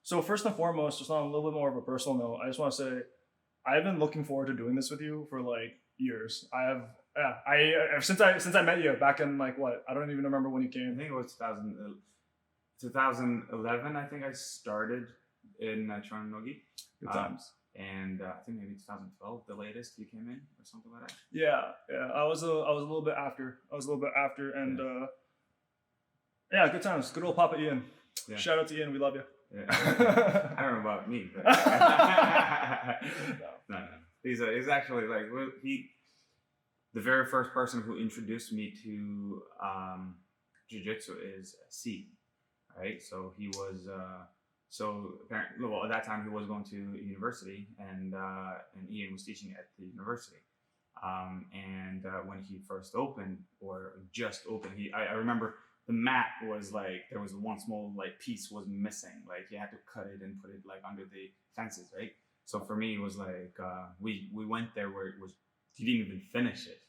So first and foremost, just on a little bit more of a personal note, I just want to say I've been looking forward to doing this with you for like years. Since I met you back in like what, I don't even remember when you I came. think it was 2011. I think I started in Toronto. Good times. And I think maybe 2012, the latest you came in or something like that. Yeah. I was a little bit after. And yeah, good times. Good old Papa Ian. Yeah. Shout out to Ian. We love you. Yeah. I don't know about me, but no. He's actually like the very first person who introduced me to jiu-jitsu is C, right? So he was at that time he was going to university, and Ian was teaching at the university. When he first opened, or just opened, I remember the mat was like, there was one small like piece was missing. Like you had to cut it and put it like under the fences, right? So for me, it was like we went there where it was, he didn't even finish it,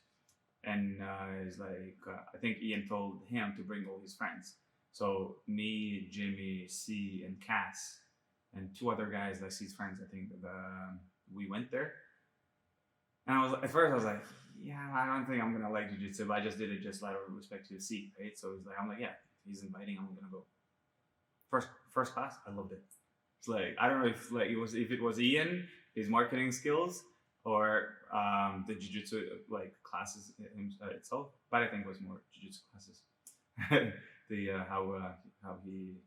and it's like I think Ian told him to bring all his friends. So me, Jimmy, C, and Cass, and two other guys like C's friends. I think we went there, and at first I was like, yeah, I don't think I'm gonna like jiu-jitsu, but I just did it just out of respect to the C, right? So he's like, I'm like, yeah, he's inviting, I'm gonna go. First class, I loved it. It's like, I don't know if it was Ian, his marketing skills, or the jiu-jitsu like classes itself, but I think it was more jiu-jitsu classes. How he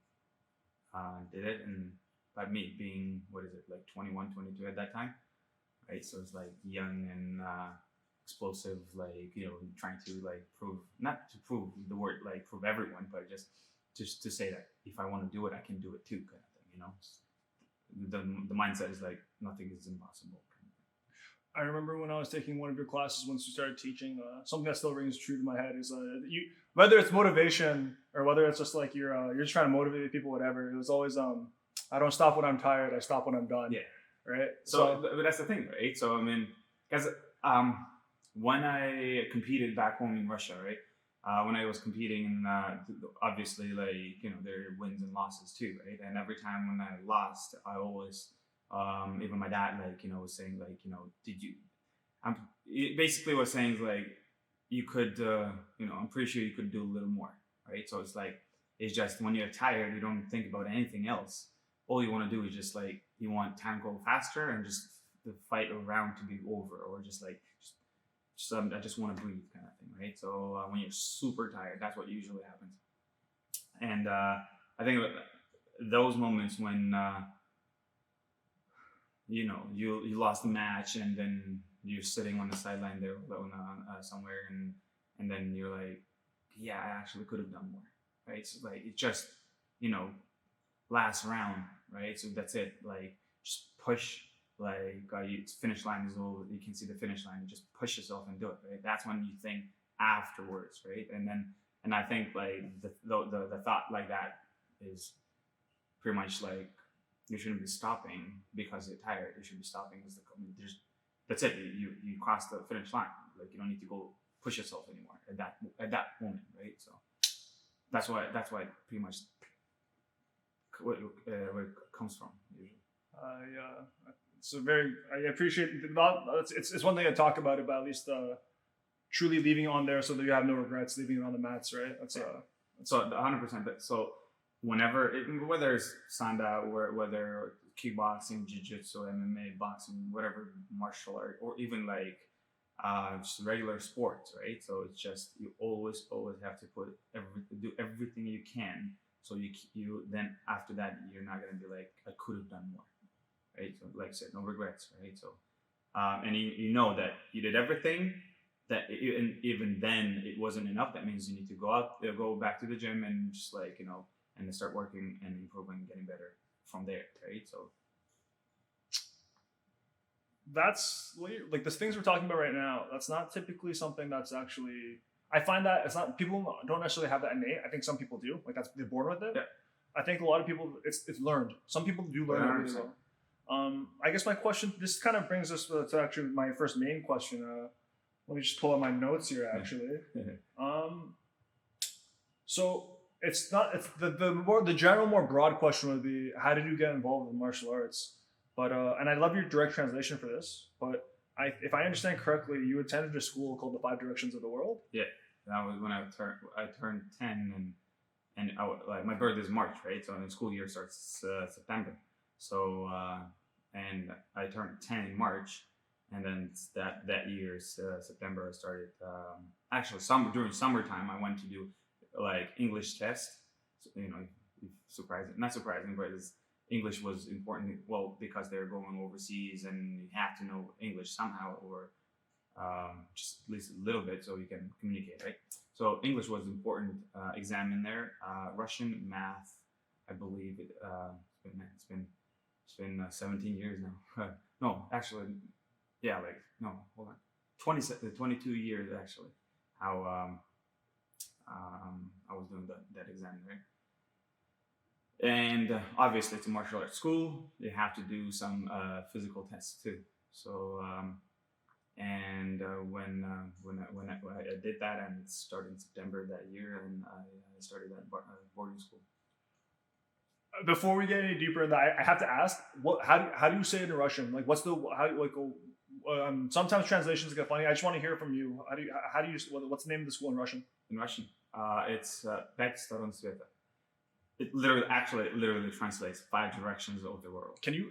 did it, and by me being, what is it, like 21, 22 at that time, right? So it's like young and explosive, like, you know, trying to like not to prove the word like prove everyone, but just to say that if I want to do it, I can do it too, kind of thing, you know. The mindset is like nothing is impossible. I remember when I was taking one of your classes, once you started teaching, something that still rings true to my head is whether it's motivation or whether it's just like you're just trying to motivate people, whatever. It was always I don't stop when I'm tired, I stop when I'm done. Yeah. Right. So but that's the thing, right? So I mean, because when I competed back home in Russia, right? When I was competing, obviously, like, you know, there are wins and losses too, right? And every time when I lost, I always, even my dad, like, you know, was saying like, you know, it basically was saying like, you could, you know, I'm pretty sure you could do a little more, right? So it's like, it's just when you're tired, you don't think about anything else. All you want to do is just like, you want time to go faster and just the fight around to be over, or just like, I just want to breathe, kind of thing, right? So when you're super tired, that's what usually happens. And I think those moments when you know, you lost the match, and then you're sitting on the sideline there alone somewhere, and then you're like, yeah, I actually could have done more, right? So like, it just, you know, last round, right? So that's it. Like, just push. Like, finish line is all, you can see the finish line, you just push yourself and do it, right? That's when you think afterwards, right? And I think like the thought like that is pretty much like, you shouldn't be stopping because you're tired. You should be stopping because that's it. You cross the finish line. Like, you don't need to go push yourself anymore at that moment, right? So that's why pretty much where it comes from usually. I appreciate it's one thing to talk about it, but at least truly leaving it on there so that you have no regrets leaving it on the mats, right? So 100%. So whenever, whether it's Sanda or whether kickboxing, jiu-jitsu, MMA, boxing, whatever martial art, or even like just regular sports, right? So it's just, you always have to do everything you can. So you then after that, you're not gonna be like, I could have done more. Right? So like I said, no regrets, right? So, and you know that you did everything, that even then it wasn't enough. That means you need to go back to the gym and just like, you know, and then start working and improving, getting better from there, right? So that's like the things we're talking about right now. That's not typically something that's actually, I find that it's not, people don't necessarily have that innate. I think some people do, like they're born with it. Yeah. I think a lot of people, it's learned. Some people do learn it really well. I guess my question, this kind of brings us to actually my first main question. Let me just pull out my notes here, actually. So it's not. It's the general, more broad question would be, how did you get involved with martial arts? But and I love your direct translation for this. But if I understand correctly, you attended a school called the Five Directions of the World. Yeah, that was when I turned 10, and like my birthday is March, right? So the school year starts September. So and I turned 10 in March, and then that year's September I started. Actually, during summertime I went to do like English test. So, not surprising, but English was important. Well, because they're going overseas and you have to know English somehow, or just at least a little bit so you can communicate, right? So English was important exam in there. Russian, math, I believe it's been 17 years now. No, actually, yeah, hold on, 22 years actually. How I was doing that exam, right? And obviously, it's a martial arts school. You have to do some physical tests too. So when I did that, and it started in September that year, and I started at boarding school. Before we get any deeper in that, I have to ask, how do you say it in Russian? Like, what's the sometimes translations get funny. I just want to hear from you. How do you what's the name of the school in Russian? In Russian, it's Пять сторон света. It literally translates 5 directions of the world. Can you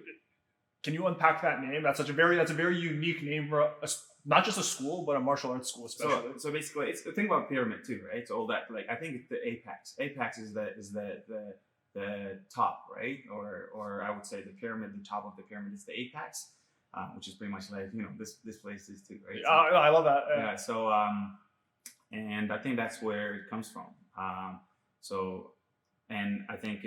unpack that name? That's a very unique name for not just a school, but a martial arts school, especially. So basically, it's the thing about pyramid too, right? So all that, like, I think it's the apex. Apex is the top, right? Or I would say the pyramid, the top of the pyramid is the apex, which is pretty much like this place is too, right? So, I love that. Yeah. So and I think that's where it comes from. And I think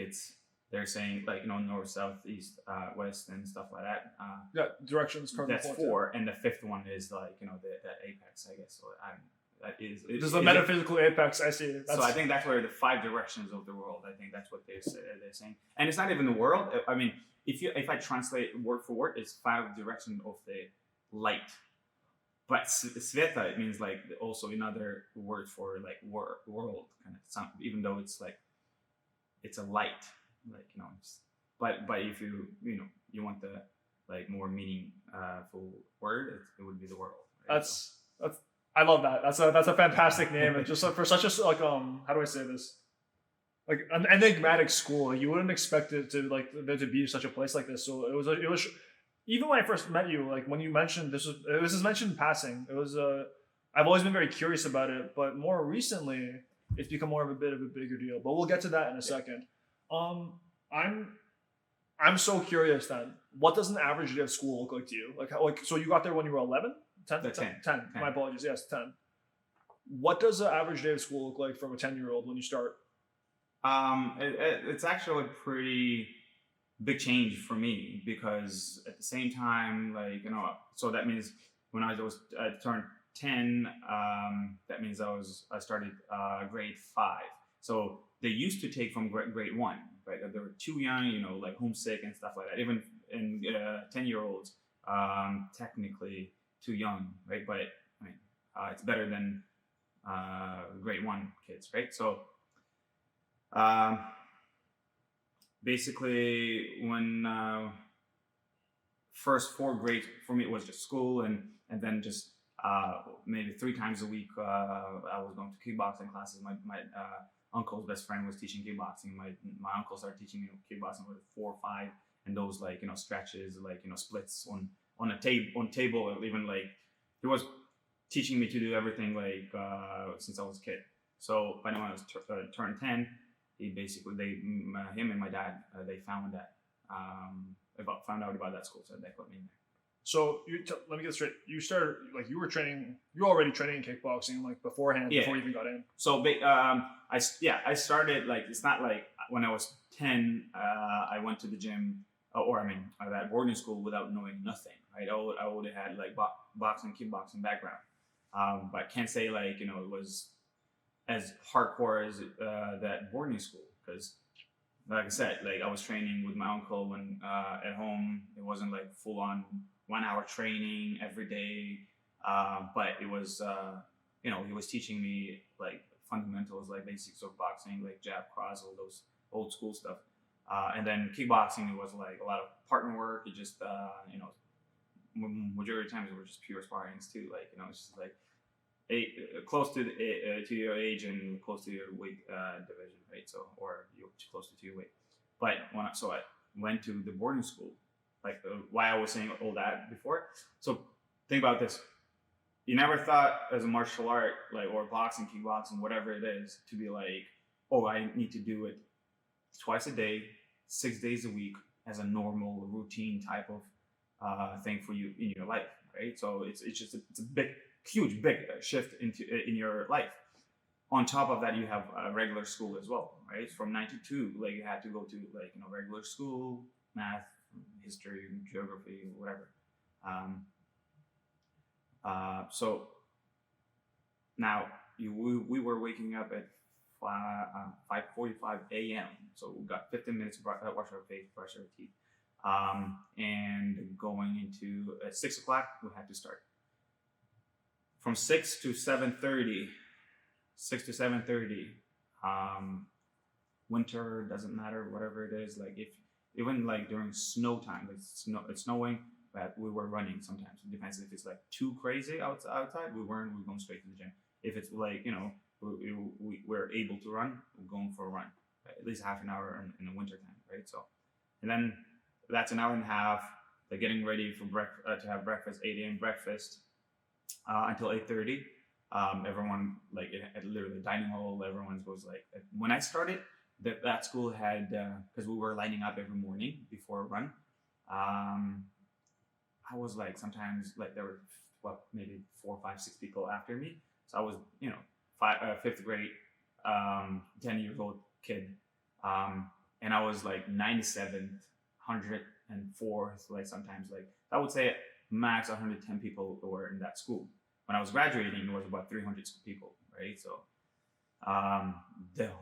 they're saying like north, south, east, west, and stuff like that. Yeah, directions. That's 4, and the 5th one is like the apex, I guess. So this is the metaphysical apex. I see. So I think that's where the 5 directions of the world. I think that's what they're saying, and it's not even the world. I mean, if I translate word for word, it's 5 directions of the light. But sveta, it means like also another word for like world kind of, even though it's like it's a light, like but if you want the like more meaningful word, it would be the world. Right? That's I love that. That's a fantastic name, and just for such a how do I say this? Like an enigmatic school, you wouldn't expect it to there to be such a place like this. So it was even when I first met you, like when you mentioned this was mentioned in passing. It was I've always been very curious about it, but more recently it's become more of a bit of a bigger deal. But we'll get to that in a second. I'm so curious then. What does an average day of school look like to you? So you got there when you were 11? 10? 10. My apologies. Yes, 10. What does an average day of school look like from a 10-year-old when you start? It's actually a pretty big change for me, because at the same time, so that means when I turned 10, that means I started grade 5. So they used to take from grade 1, right? They were too young, like homesick and stuff like that. Even in 10-year-olds, technically too young, right? But I mean, it's better than grade 1 kids, right? So basically, when first 4 grades for me, it was just school, and then just maybe 3 times a week I was going to kickboxing classes. My uncle's best friend was teaching kickboxing. My uncle started teaching me kickboxing with 4 or 5, and those stretches, splits on a table, or even he was teaching me to do everything since I was a kid. So by the time I was turned 10, him and my dad, they found out about that school, so they put me in there. So let me get straight. You started you were already training in kickboxing beforehand, before you even got in. So I started it's not like when I was 10, I went to the gym, that boarding school without knowing nothing, right? I already had boxing, kickboxing background, but I can't say it was as hardcore as that boarding school, because like I said, I was training with my uncle when at home. It wasn't full on 1 hour training every day, but it was he was teaching me fundamentals, like basics of boxing, like jab, cross, all those old school stuff. And then kickboxing, it was like a lot of partner work. It just, majority of times it were just pure sparrings too. Like, it's just like close to to your age and close to your weight division, right? So, or you're closer to your weight. But I went to the boarding school, like why I was saying all that before. So think about this. You never thought as a martial art, like, or boxing, kickboxing, whatever it is, to be like, oh, I need to do it twice a day, 6 days a week as a normal routine type of thing for you in your life, right? So it's a big, huge, big shift in your life. On top of that, you have regular school as well, right? From 9 to 2, like you had to go to like regular school, math, history, geography, whatever. So now we were waking up at 5:45 a.m. So we got 15 minutes to wash our face, brush our teeth, and going into at 6 o'clock we had to start. From 6 to 7:30. 6 to 7:30. Winter, doesn't matter, whatever it is. Like if even like during snow time, it's snowing, but we were running sometimes. It depends if it's like too crazy outside. We're going straight to the gym. If it's like we're able to run, we're going for a run, right? At least half an hour in the winter time, right? So, and then that's an hour and a half. They're getting ready for to have breakfast, 8 a.m. breakfast until 8:30. Everyone like at literally dining hall. Everyone was like, when I started, that school had because we were lining up every morning before a run. I was like sometimes like there were maybe 4, 5, 6 people after me. So I was fifth grade, 10 years old kid, and I was like 97th, 104th. Like sometimes like I would say max 110 people were in that school. When I was graduating, it was about 300 people, right? So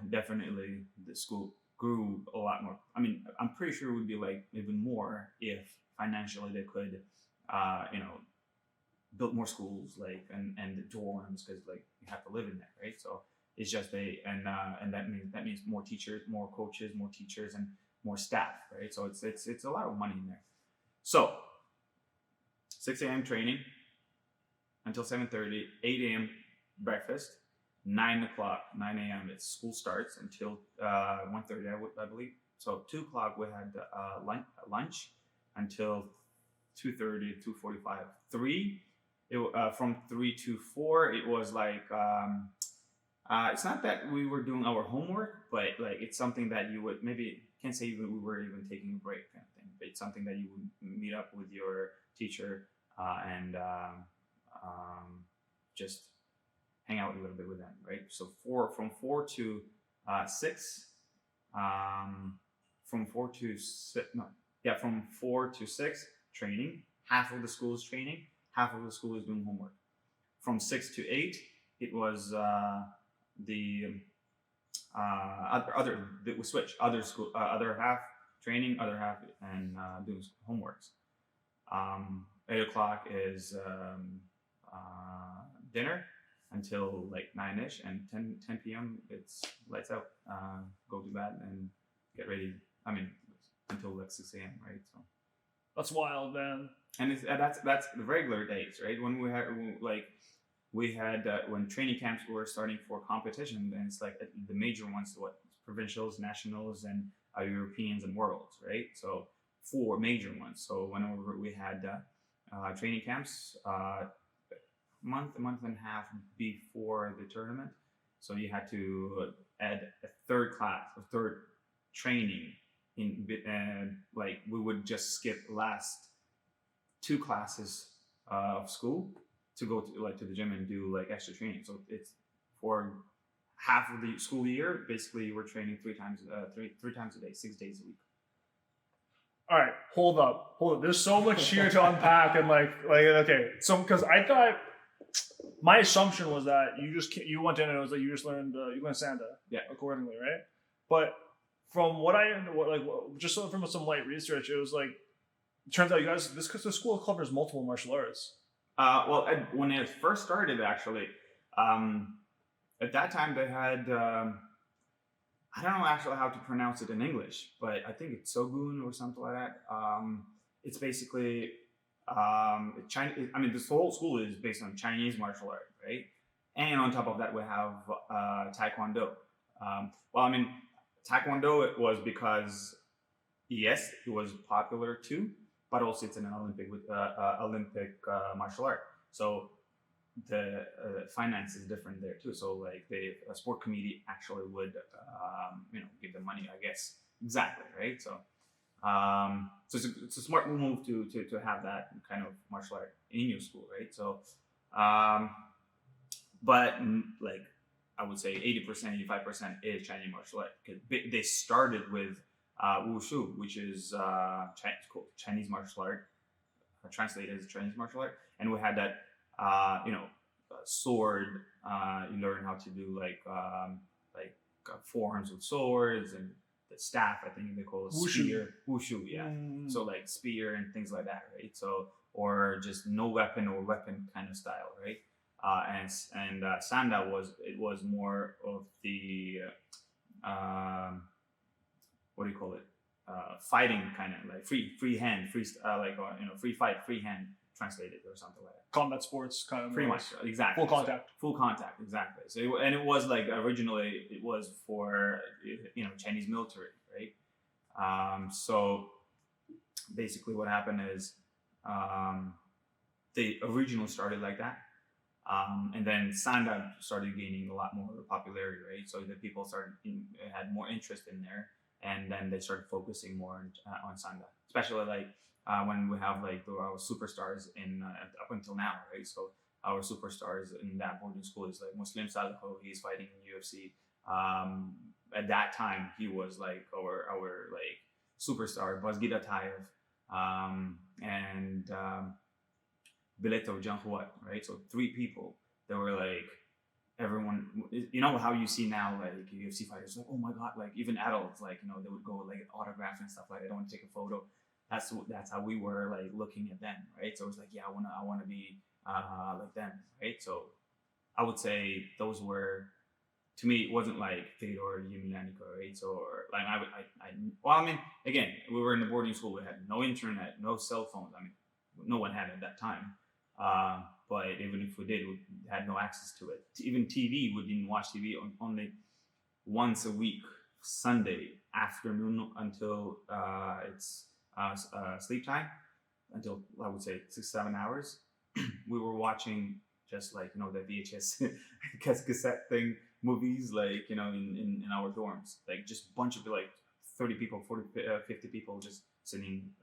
definitely the school grew a lot more. I mean, I'm pretty sure it would be like even more if financially they could, build more schools, like and the dorms, because like you have to live in there, right? So it's just and that means more teachers, more coaches, more teachers, and more staff, right? So it's a lot of money in there. So 6 a.m. training until 7:30, 8 a.m. breakfast, 9 a.m. it's school starts until 1:30, I believe. So 2 o'clock we had lunch until 2:30, 2:45, 3. From 3 to 4, it was like it's not that we were doing our homework, but like it's something that you would maybe can't say we were even taking a break kind of thing. But it's something that you would meet up with your teacher and just hang out a little bit with them, right? So from 4 to 6, from 4 to 6 training. Half of the school is training, half of the school is doing homework. From 6 to 8, it was we switch other half training, other half and doing homeworks. 8 o'clock is dinner until like 9ish, and 10 p.m. it's lights out. Go to bed and get ready. I mean, until like 6 a.m. right? So that's wild, man. And that's the regular days, right? When we had when training camps were starting for competition, and it's like the major ones, provincials, nationals, and Europeans and worlds, right? So 4 major ones. So whenever we had training camps, a month and a half before the tournament, so you had to add a third training in, like we would just skip last 2 classes of school to go to the gym and do like extra training. So it's for half of the school year, basically we're training 3 times a day, 6 days a week. All right, hold up. There's so much here to unpack, and like okay, so because I thought my assumption was that you went in and it was like you learned Sanda, accordingly, right? But from just from some light research, it was like it turns out you guys the school covers multiple martial arts. Well, when it first started, actually, at that time they had I don't know actually how to pronounce it in English, but I think it's Sogun or something like that. It's basically Chinese. I mean, this whole school is based on Chinese martial art, right? And on top of that, we have Taekwondo. Well, I mean, Taekwondo it was because yes, it was popular too, but also it's an Olympic martial art. So the finance is different there too. So like the sport committee actually would give them money, I guess. Exactly, right? So so it's a smart move to have that kind of martial art in your school, right? So but like I would say 80%, 85% is Chinese martial art. They started with wushu, which is Chinese martial art, translated as Chinese martial art, and we had that sword. You learn how to do like forearms with swords, and the staff, I think they call it spear. Wushu, yeah. So like spear and things like that, right? So or just no weapon or weapon kind of style, right? And Sanda was more of the what do you call it? Fighting kind of like free hand, free fight, free hand translated or something like that. Combat sports kind of. Pretty much, exactly. Full contact. So, full contact, exactly. So it was like originally it was for Chinese military, right? So basically what happened is they originally started like that. And then Sanda started gaining a lot more popularity, right? So the people had more interest in there, and then they started focusing more on Sanda, especially like when we have like our superstars in up until now, right? So our superstars in that boarding school is like Muslim Salaho. He's fighting in UFC. At that time, he was like our like superstar, Bazgida Tayev, and Bileto Janhuat, right? So 3 people that were like everyone. You know how you see now like UFC fighters, like oh my god, like even adults, like they would go like autograph and stuff like that. They want to take a photo. That's how we were like looking at them, right? So it was like yeah, I want to be like them, right? So I would say those were, to me, it wasn't like Fedor or Emelianenko, right? So or like I mean, again, we were in the boarding school. We had no internet, no cell phones. I mean, no one had at that time. But even if we did, we had no access to it. Even TV, we didn't watch TV only once a week, Sunday afternoon until it's sleep time, until I would say 6-7 hours. We were watching just like the VHS cassette thing movies, like in our dorms, like just a bunch of like 30 people, 40, 50 people just sitting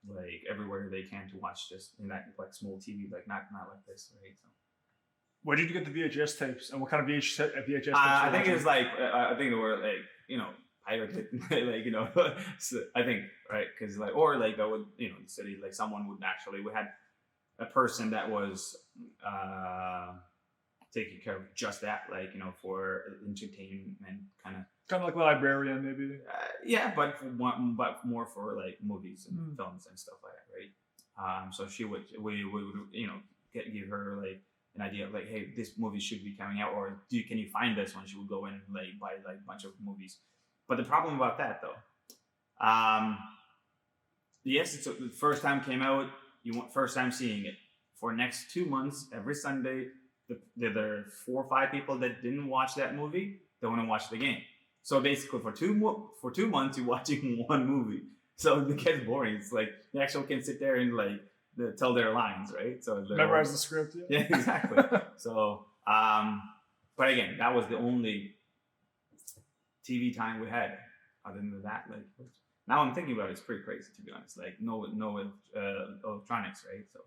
like everywhere they can to watch just in that like small TV, like not like this, right? So where did you get the VHS tapes, and what kind of VHS tapes? I think it was like I think they were like pirated, like so I think, right? Because like or like that would the city, like someone would actually, we had a person that was taking care of just that, like for entertainment kind of like a librarian maybe. Yeah, but more for like movies and films and stuff like that, right? So we would give her like an idea of like, hey, this movie should be coming out, or can you find this one? She would go in and like buy like a bunch of movies. But the problem about that though, yes, it's the first time came out, you want first time seeing it. For next 2 months, every Sunday, there are 4 or 5 people that didn't watch that movie, they want to watch the game. So basically, for 2 months, you're watching one movie. So it gets boring. It's like they actually can sit there and like tell their lines, right? So memorize the script. Yeah, exactly. So, but again, that was the only TV time we had. Other than that, like now I'm thinking about it, it's pretty crazy, to be honest. Like no electronics, right? So.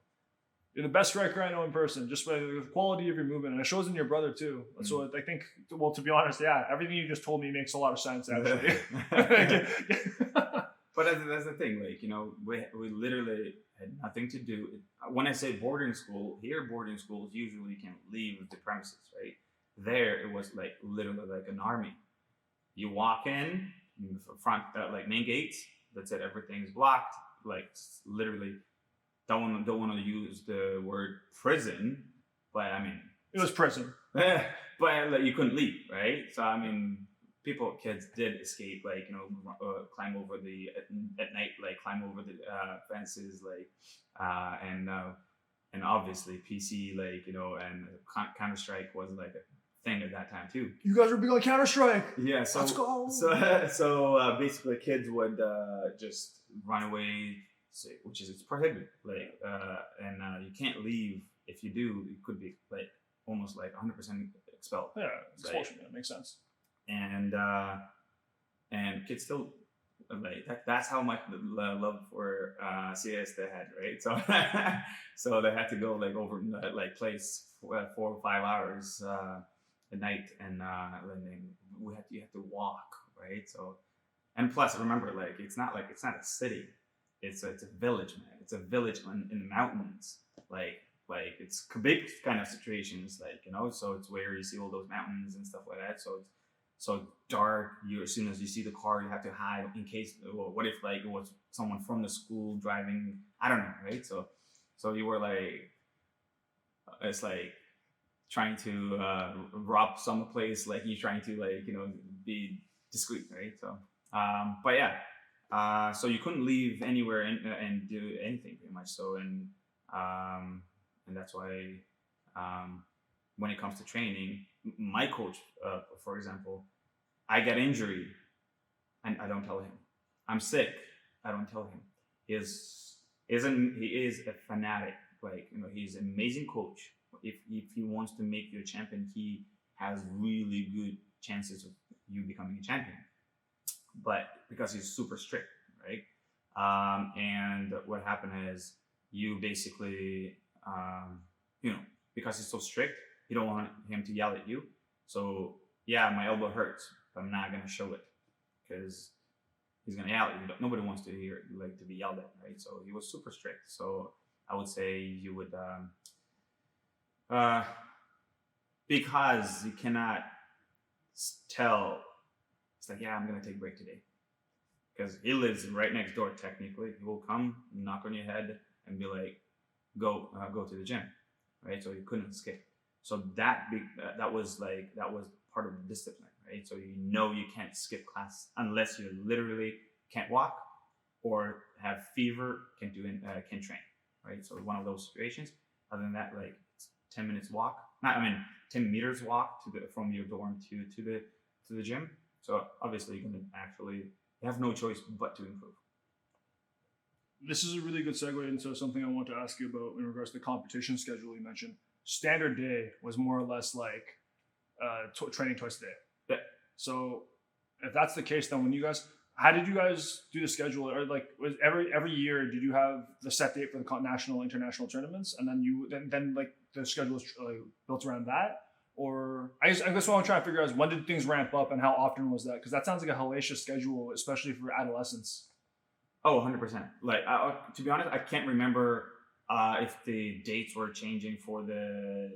You're the best striker I know in person, just by the quality of your movement, and it shows in your brother too. Mm-hmm. So I think, well, to be honest, yeah, everything you just told me makes a lot of sense, actually. But that's the thing, like we literally had nothing to do. When I say boarding school, here boarding schools usually can leave the premises, right? There it was like literally like an army. You walk in front, like main gates. That's it. Everything's blocked. Like literally. Don't want to use the word prison, but I mean it was prison. but like, you couldn't leave, right? So I mean, kids did escape, like climb over at night, like climb over the fences, like and obviously PC, like and Counter-Strike was like a thing at that time too. You guys were big on Counter-Strike. Yeah, so let's go. So basically, kids would just run away, which is it's prohibited, like and you can't leave. If you do, it could be like almost like 100% expelled. Yeah, expulsion. Like, makes sense. And kids still like that's how much love for CS they had, right? So so they had to go like over like place 4 or 5 hours at night, and then you have to walk, right? So and plus remember, like it's not a city, it's a village, man. It's a village in the mountains, like it's big kind of situations, like so it's where you see all those mountains and stuff like that. So it's so dark. As soon as you see the car, you have to hide in case. Well, what if like it was someone from the school driving? I don't know, right? So you were like, it's like trying to rob some place. Like you're trying to like be discreet, right? So but yeah, so you couldn't leave anywhere and do anything pretty much. So and that's why when it comes to training, my coach, for example, I get injury and I don't tell him. I'm sick, I don't tell him. He is a fanatic. Like he's an amazing coach. If he wants to make you a champion, he has really good chances of you becoming a champion. But because he's super strict, right? And what happened is you basically, because he's so strict, you don't want him to yell at you. So yeah, my elbow hurts, but I'm not gonna show it because he's gonna yell at you. Nobody wants to hear to be yelled at, right? So he was super strict. So I would say you would because you cannot tell. It's like, yeah, I'm gonna take a break today because he lives right next door. Technically, he will come knock on your head and be like, go to the gym, right? So you couldn't escape. So that was part of the discipline, right? So you can't skip class unless you literally can't walk or have fever, can't train, right? So one of those situations. Other than that, like it's 10 minutes walk. 10 meters walk from your dorm to the gym. So obviously you have no choice but to improve. This is a really good segue into something I want to ask you about in regards to the competition schedule you mentioned. Standard day was more or less like training twice a day. Yeah. So if that's the case, then how did you guys do the schedule? Or like was every year did you have the set date for the national, international tournaments, and then like the schedule was built around that? Or I guess what I'm trying to figure out is when did things ramp up and how often was that? Because that sounds like a hellacious schedule, especially for adolescents. Oh, 100%. Like to be honest, I can't remember if the dates were changing for the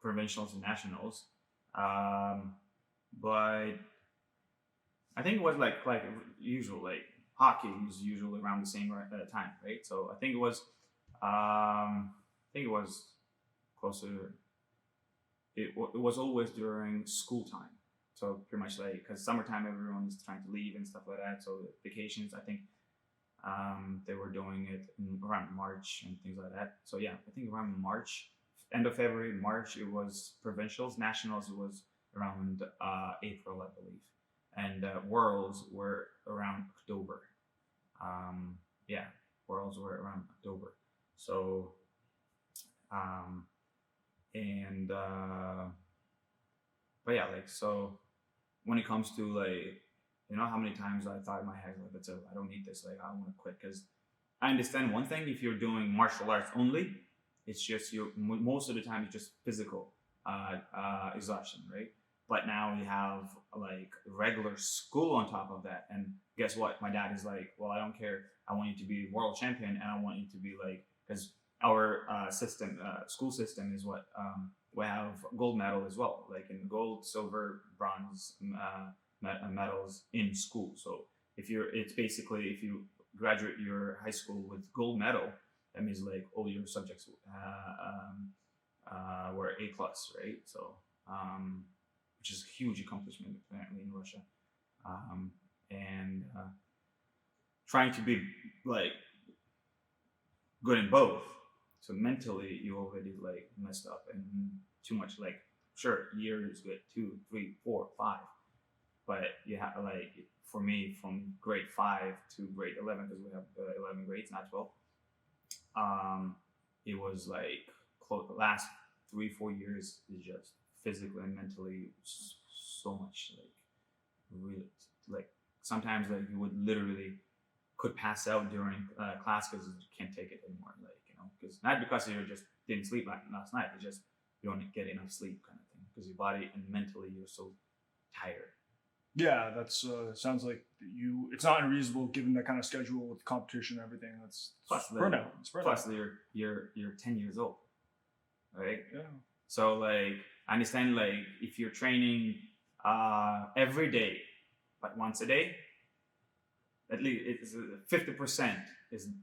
provincials and nationals, but I think it was like usual. Like hockey is usually around the same time, right? So I think it was closer. It was always during school time. So pretty much like because summertime everyone's trying to leave and stuff like that. So vacations, I think. They were doing it around March and things like that. So yeah, I think around March, end of February, March, it was provincials. Nationals was around April, I believe. And worlds were around October. Yeah, worlds were around October. So, but yeah, like, so when it comes to like, how many times I thought in my head, like, I don't need this. Like, I want to quit because I understand one thing. If you're doing martial arts only, it's just most of the time it's just physical exhaustion, right? But now we have like regular school on top of that. And guess what? My dad is like, well, I don't care. I want you to be world champion, and I want you to be like, because our school system is what we have gold medal as well, like in gold, silver, bronze. Medals in school. So it's basically if you graduate your high school with gold medal, that means like all your subjects were A+, right? So, which is a huge accomplishment apparently in Russia. And trying to be like good in both. So mentally, you already like messed up and too much. Like, sure, year is good, 2, 3, 4, 5, but you have like for me from grade 5 to grade 11 because we have 11 grades, not 12. It was like the last 3-4 years is just physically and mentally so much like really like sometimes like you would literally could pass out during class because you can't take it anymore, like, you know, because not because you just didn't sleep last night, it's just you don't get enough sleep kind of thing because your body and mentally you're so tired. Yeah, that's sounds like it's not unreasonable given that kind of schedule with competition and everything. That's Plus burnout. It's burnout. Plus you're 10 years old, right? Yeah. So like I understand like if you're training every day, but once a day, at least it's 50%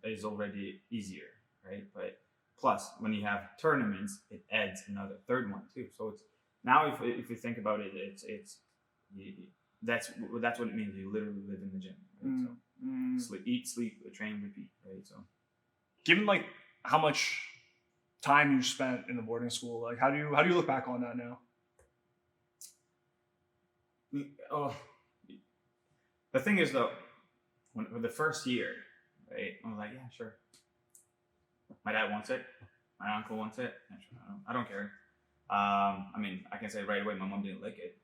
is already easier, right? But plus when you have tournaments, it adds another third one too. So it's now if you think about it, it's that's what it means. You literally live in the gym, right? So eat, sleep, train, repeat, right? So given like how much time you spent in the boarding school, like how do you look back on that now? Oh, the thing is though, when the first year, right? I was like, yeah, sure. My dad wants it. My uncle wants it. I don't care. I mean, I can say right away, my mom didn't like it.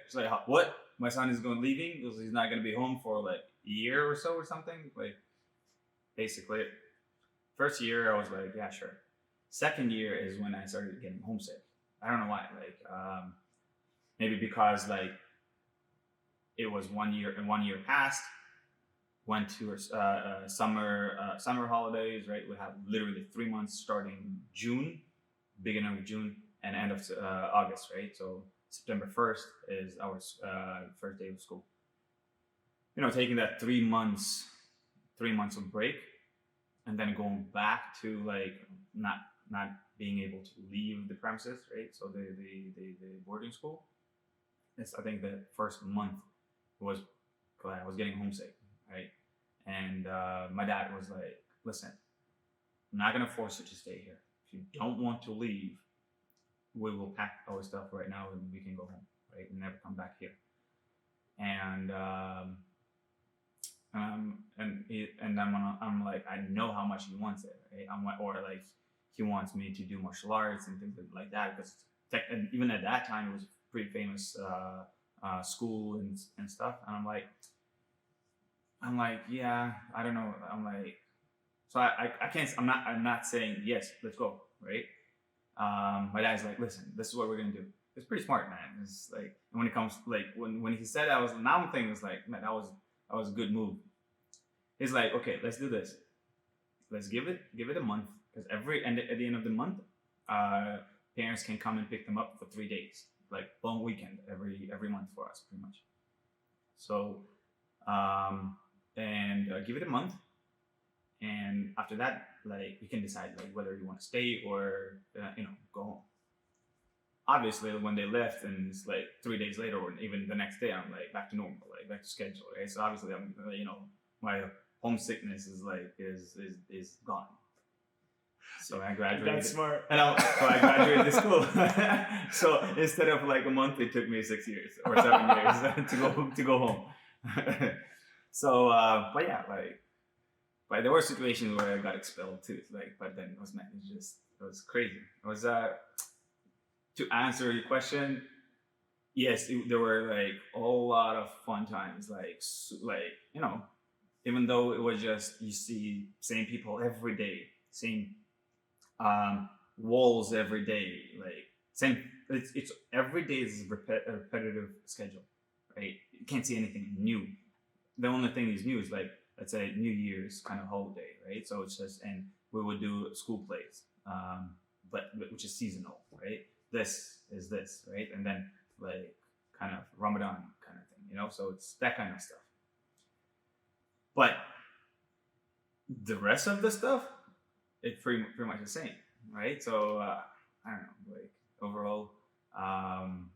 She's like, what? My son is leaving because he's not going to be home for like a year or so or something. Like, basically, first year I was like, yeah, sure. Second year is when I started getting homesick. I don't know why. Like, maybe because like it was 1 year and 1 year passed. Went to summer holidays, right? We have literally 3 months starting June, beginning of June and end of August, right? So September 1st is our first day of school. You know, taking that 3 months of break, and then going back to like not being able to leave the premises, right? So the boarding school. I think the first month was I was getting homesick, right? And my dad was like, "Listen, I'm not gonna force you to stay here. If you don't want to leave, we will pack our stuff right now and we can go home, right? And never come back here." And I'm like, I know how much he wants it, right? Or like he wants me to do martial arts and things like that because and even at that time it was a pretty famous school and stuff. And I'm like, yeah, I don't know. I'm like, so I can't. I'm not saying yes, let's go, right? My dad's like, listen, this is what we're gonna do. It's pretty smart, man. It's like when it comes like when he said that, I'm thinking it's like, man, that was a good move. He's like, okay, let's do this. Let's give it a month because at the end of the month, parents can come and pick them up for 3 days, like long weekend every month for us, pretty much. So, give it a month, and after that, like you can decide like whether you want to stay or go home. Obviously, when they left, and it's like 3 days later, or even the next day, I'm like back to normal, like back to schedule, right? So obviously, I'm my homesickness is gone. So I graduated. That's smart. So I graduated the school. So instead of like a month, it took me 6 years or 7 years to go home. So, but yeah, but there were situations where I got expelled too. Like, but then it was crazy. It was to answer your question. Yes, there were like a whole lot of fun times. Like even though it was just you see same people every day, same walls every day, like same. It's every day is a repetitive schedule, right? You can't see anything new. The only thing is new is like let's say New Year's kind of holiday, right? So it's just and we would do school plays, but which is seasonal, right? This is this, right? And then like kind of Ramadan kind of thing, so it's that kind of stuff. But the rest of the stuff, it's pretty much the same, right? So I don't know, like overall,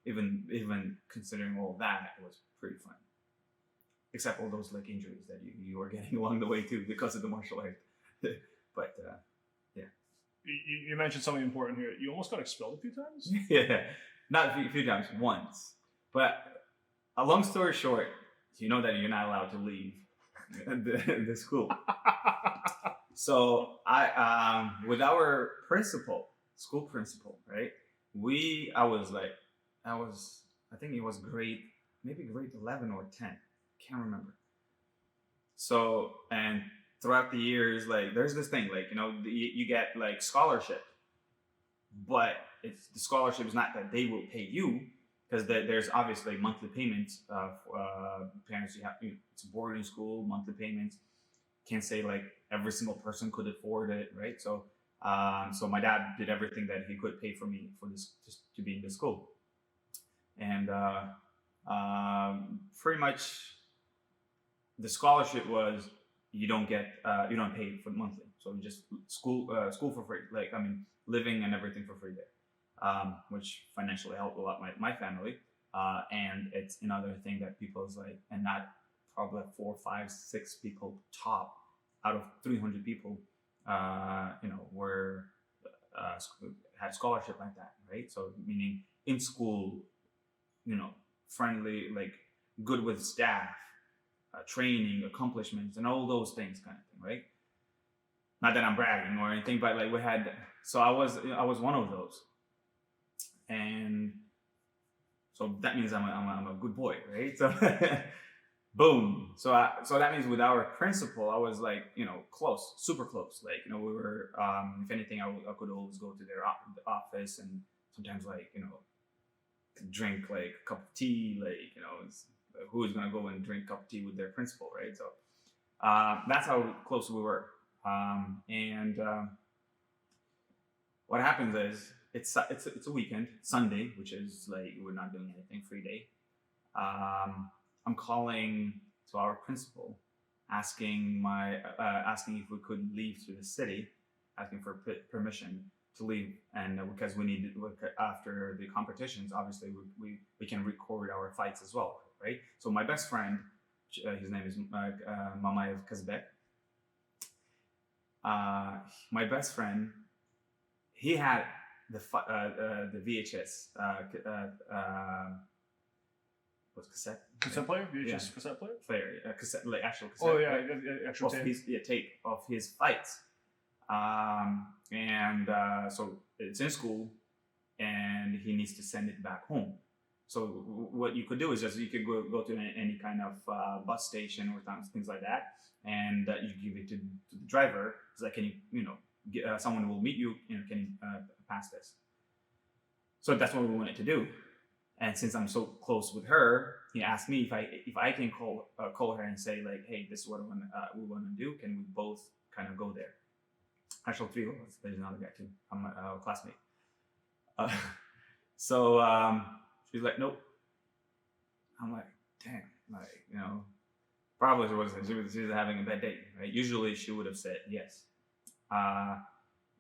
even considering all that, it was pretty fun. Except all those like injuries that you were getting along the way too because of the martial art. But yeah. You mentioned something important here. You almost got expelled a few times. Yeah, not a few times, once. But a long story short, you know that you're not allowed to leave the school. So I, with our school principal, right? I think it was maybe grade 11 or 10. Can't remember. So, and throughout the years, like there's this thing, like, you know, you get like scholarship, but the scholarship is not that they will pay you, because there's obviously monthly payments of parents. You have, it's a boarding school, monthly payments. Can't say like every single person could afford it, right? So, so my dad did everything that he could pay for me for this, just to be in the school, and pretty much the scholarship was you don't pay for monthly, so you just school for free. Like, I mean, living and everything for free there, which financially helped a lot my family. And it's another thing that people is like, and not probably 4, 5, 6 people top out of 300 people, were had scholarship like that, right? So meaning in school, friendly, like good with staff, training, accomplishments, and all those things, kind of thing, right? Not that I'm bragging or anything, but like we had. So I was one of those, and so that means I'm a good boy, right? So boom. So that means with our principal, I was like, close, super close. Like, we were, if anything, I could always go to their office, and sometimes like, drink like a cup of tea, like, who is going to go and drink a cup of tea with their principal, right? So that's how close we were. And what happens is it's a weekend, Sunday, which is like we're not doing anything, free day. I'm calling to our principal, asking if we could leave to the city, asking for permission to leave, and because we need to look after the competitions. Obviously, we can record our fights as well, right? So my best friend, his name is Mamayev Kazbek. My best friend, he had the VHS what's cassette? Cassette player? VHS, yeah. Cassette player? Cassette, like actual cassette. Oh yeah, right? actual tape. Tape of his fights. And so it's in school, and he needs to send it back home. So what you could do is just you could go to any kind of bus station or things like that, and you give it to the driver. It's like, can you, someone will meet you, can you pass this? So that's what we wanted to do. And since I'm so close with her, he asked me if I can call her and say like, hey, this is what we want to do. Can we both kind of go there? Actually, 3 of us. There's another guy too. I'm a classmate. So she's like, nope. I'm like, damn, like, probably she was having a bad day, right? Usually she would have said yes.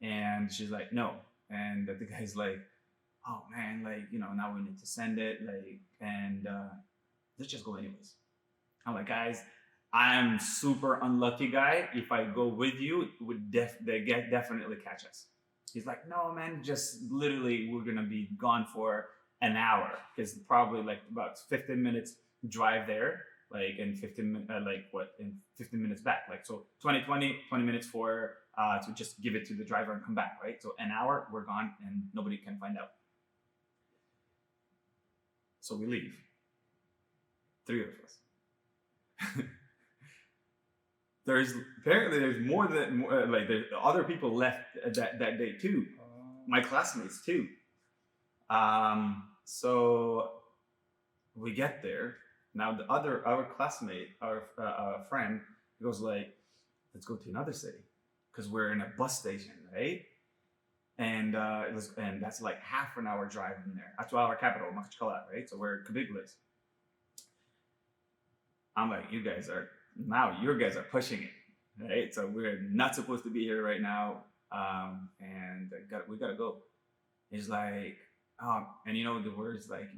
And she's like, no. And the guy's like, oh man, like, now we need to send it, like, and let's just go anyways. I'm like, guys, I'm super unlucky guy. If I go with you, it would definitely catch us. He's like, no man, just literally we're gonna be gone for an hour, because probably like about 15 minutes drive there, like, in 15 minutes back, like, so 20 minutes for to just give it to the driver and come back, right? So an hour, we're gone and nobody can find out. So we leave. 3 of us. There's more than like there's other people left that day too. My classmates too. So we get there. Now our classmate, our friend, goes like, let's go to another city, because we're in a bus station, right? And that's like half an hour drive in there. That's our capital, Makhachkala, right? So we're Kabiglis. I'm like, you guys are pushing it, right? So we're not supposed to be here right now, and we gotta go. He's like, and the words like,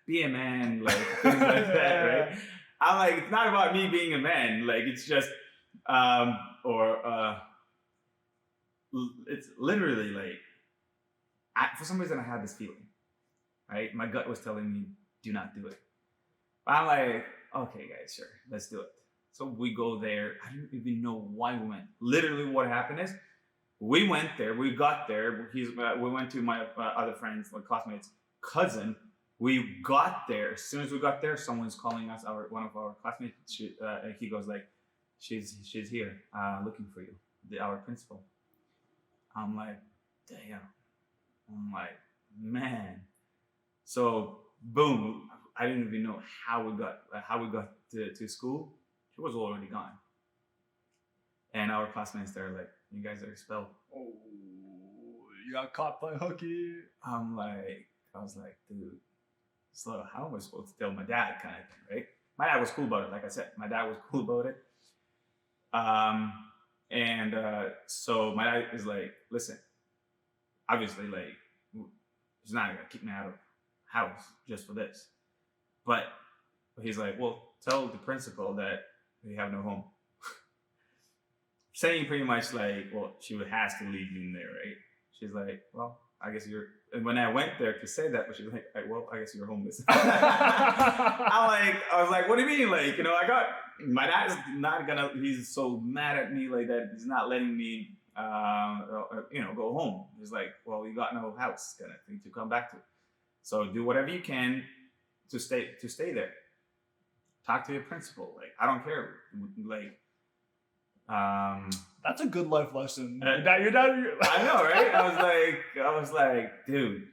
be a man, like things like that, right? I'm like, it's not about me being a man, like it's just, it's literally like, for some reason I had this feeling, right? My gut was telling me, do not do it. But I'm like, okay, guys, sure, let's do it. So we go there. I don't even know why we went. Literally, what happened is, we went there. We got there. We went to my other friends, my classmates' cousin. We got there. As soon as we got there, someone's calling us. One of our classmates. He goes like, "She's here, looking for you." Our principal. I'm like, damn. I'm like, man. So boom. I didn't even know how we got to school. She was already gone. And our classmates there like, you guys are expelled. Oh, you got caught by hooky. I was like, dude, so how am I supposed to tell my dad, kind of thing, right? My dad was cool about it. Like I said, my dad was cool about it. So my dad is like, listen, obviously, like, he's not gonna kick me out of house just for this. But he's like, well, tell the principal that we have no home. Saying pretty much like, well, she has to leave you in there, right? She's like, well, I guess you're. And when I went there to say that, she's like, well, I guess you're homeless. I was like, what do you mean? Like, my dad's not gonna. He's so mad at me like that. He's not letting me, go home. He's like, well, you got no house, kind of thing to come back to. So do whatever you can to stay there. Talk to your principal. Like, I don't care. Like. That's a good life lesson. Your dad. I know, right? I was like, dude.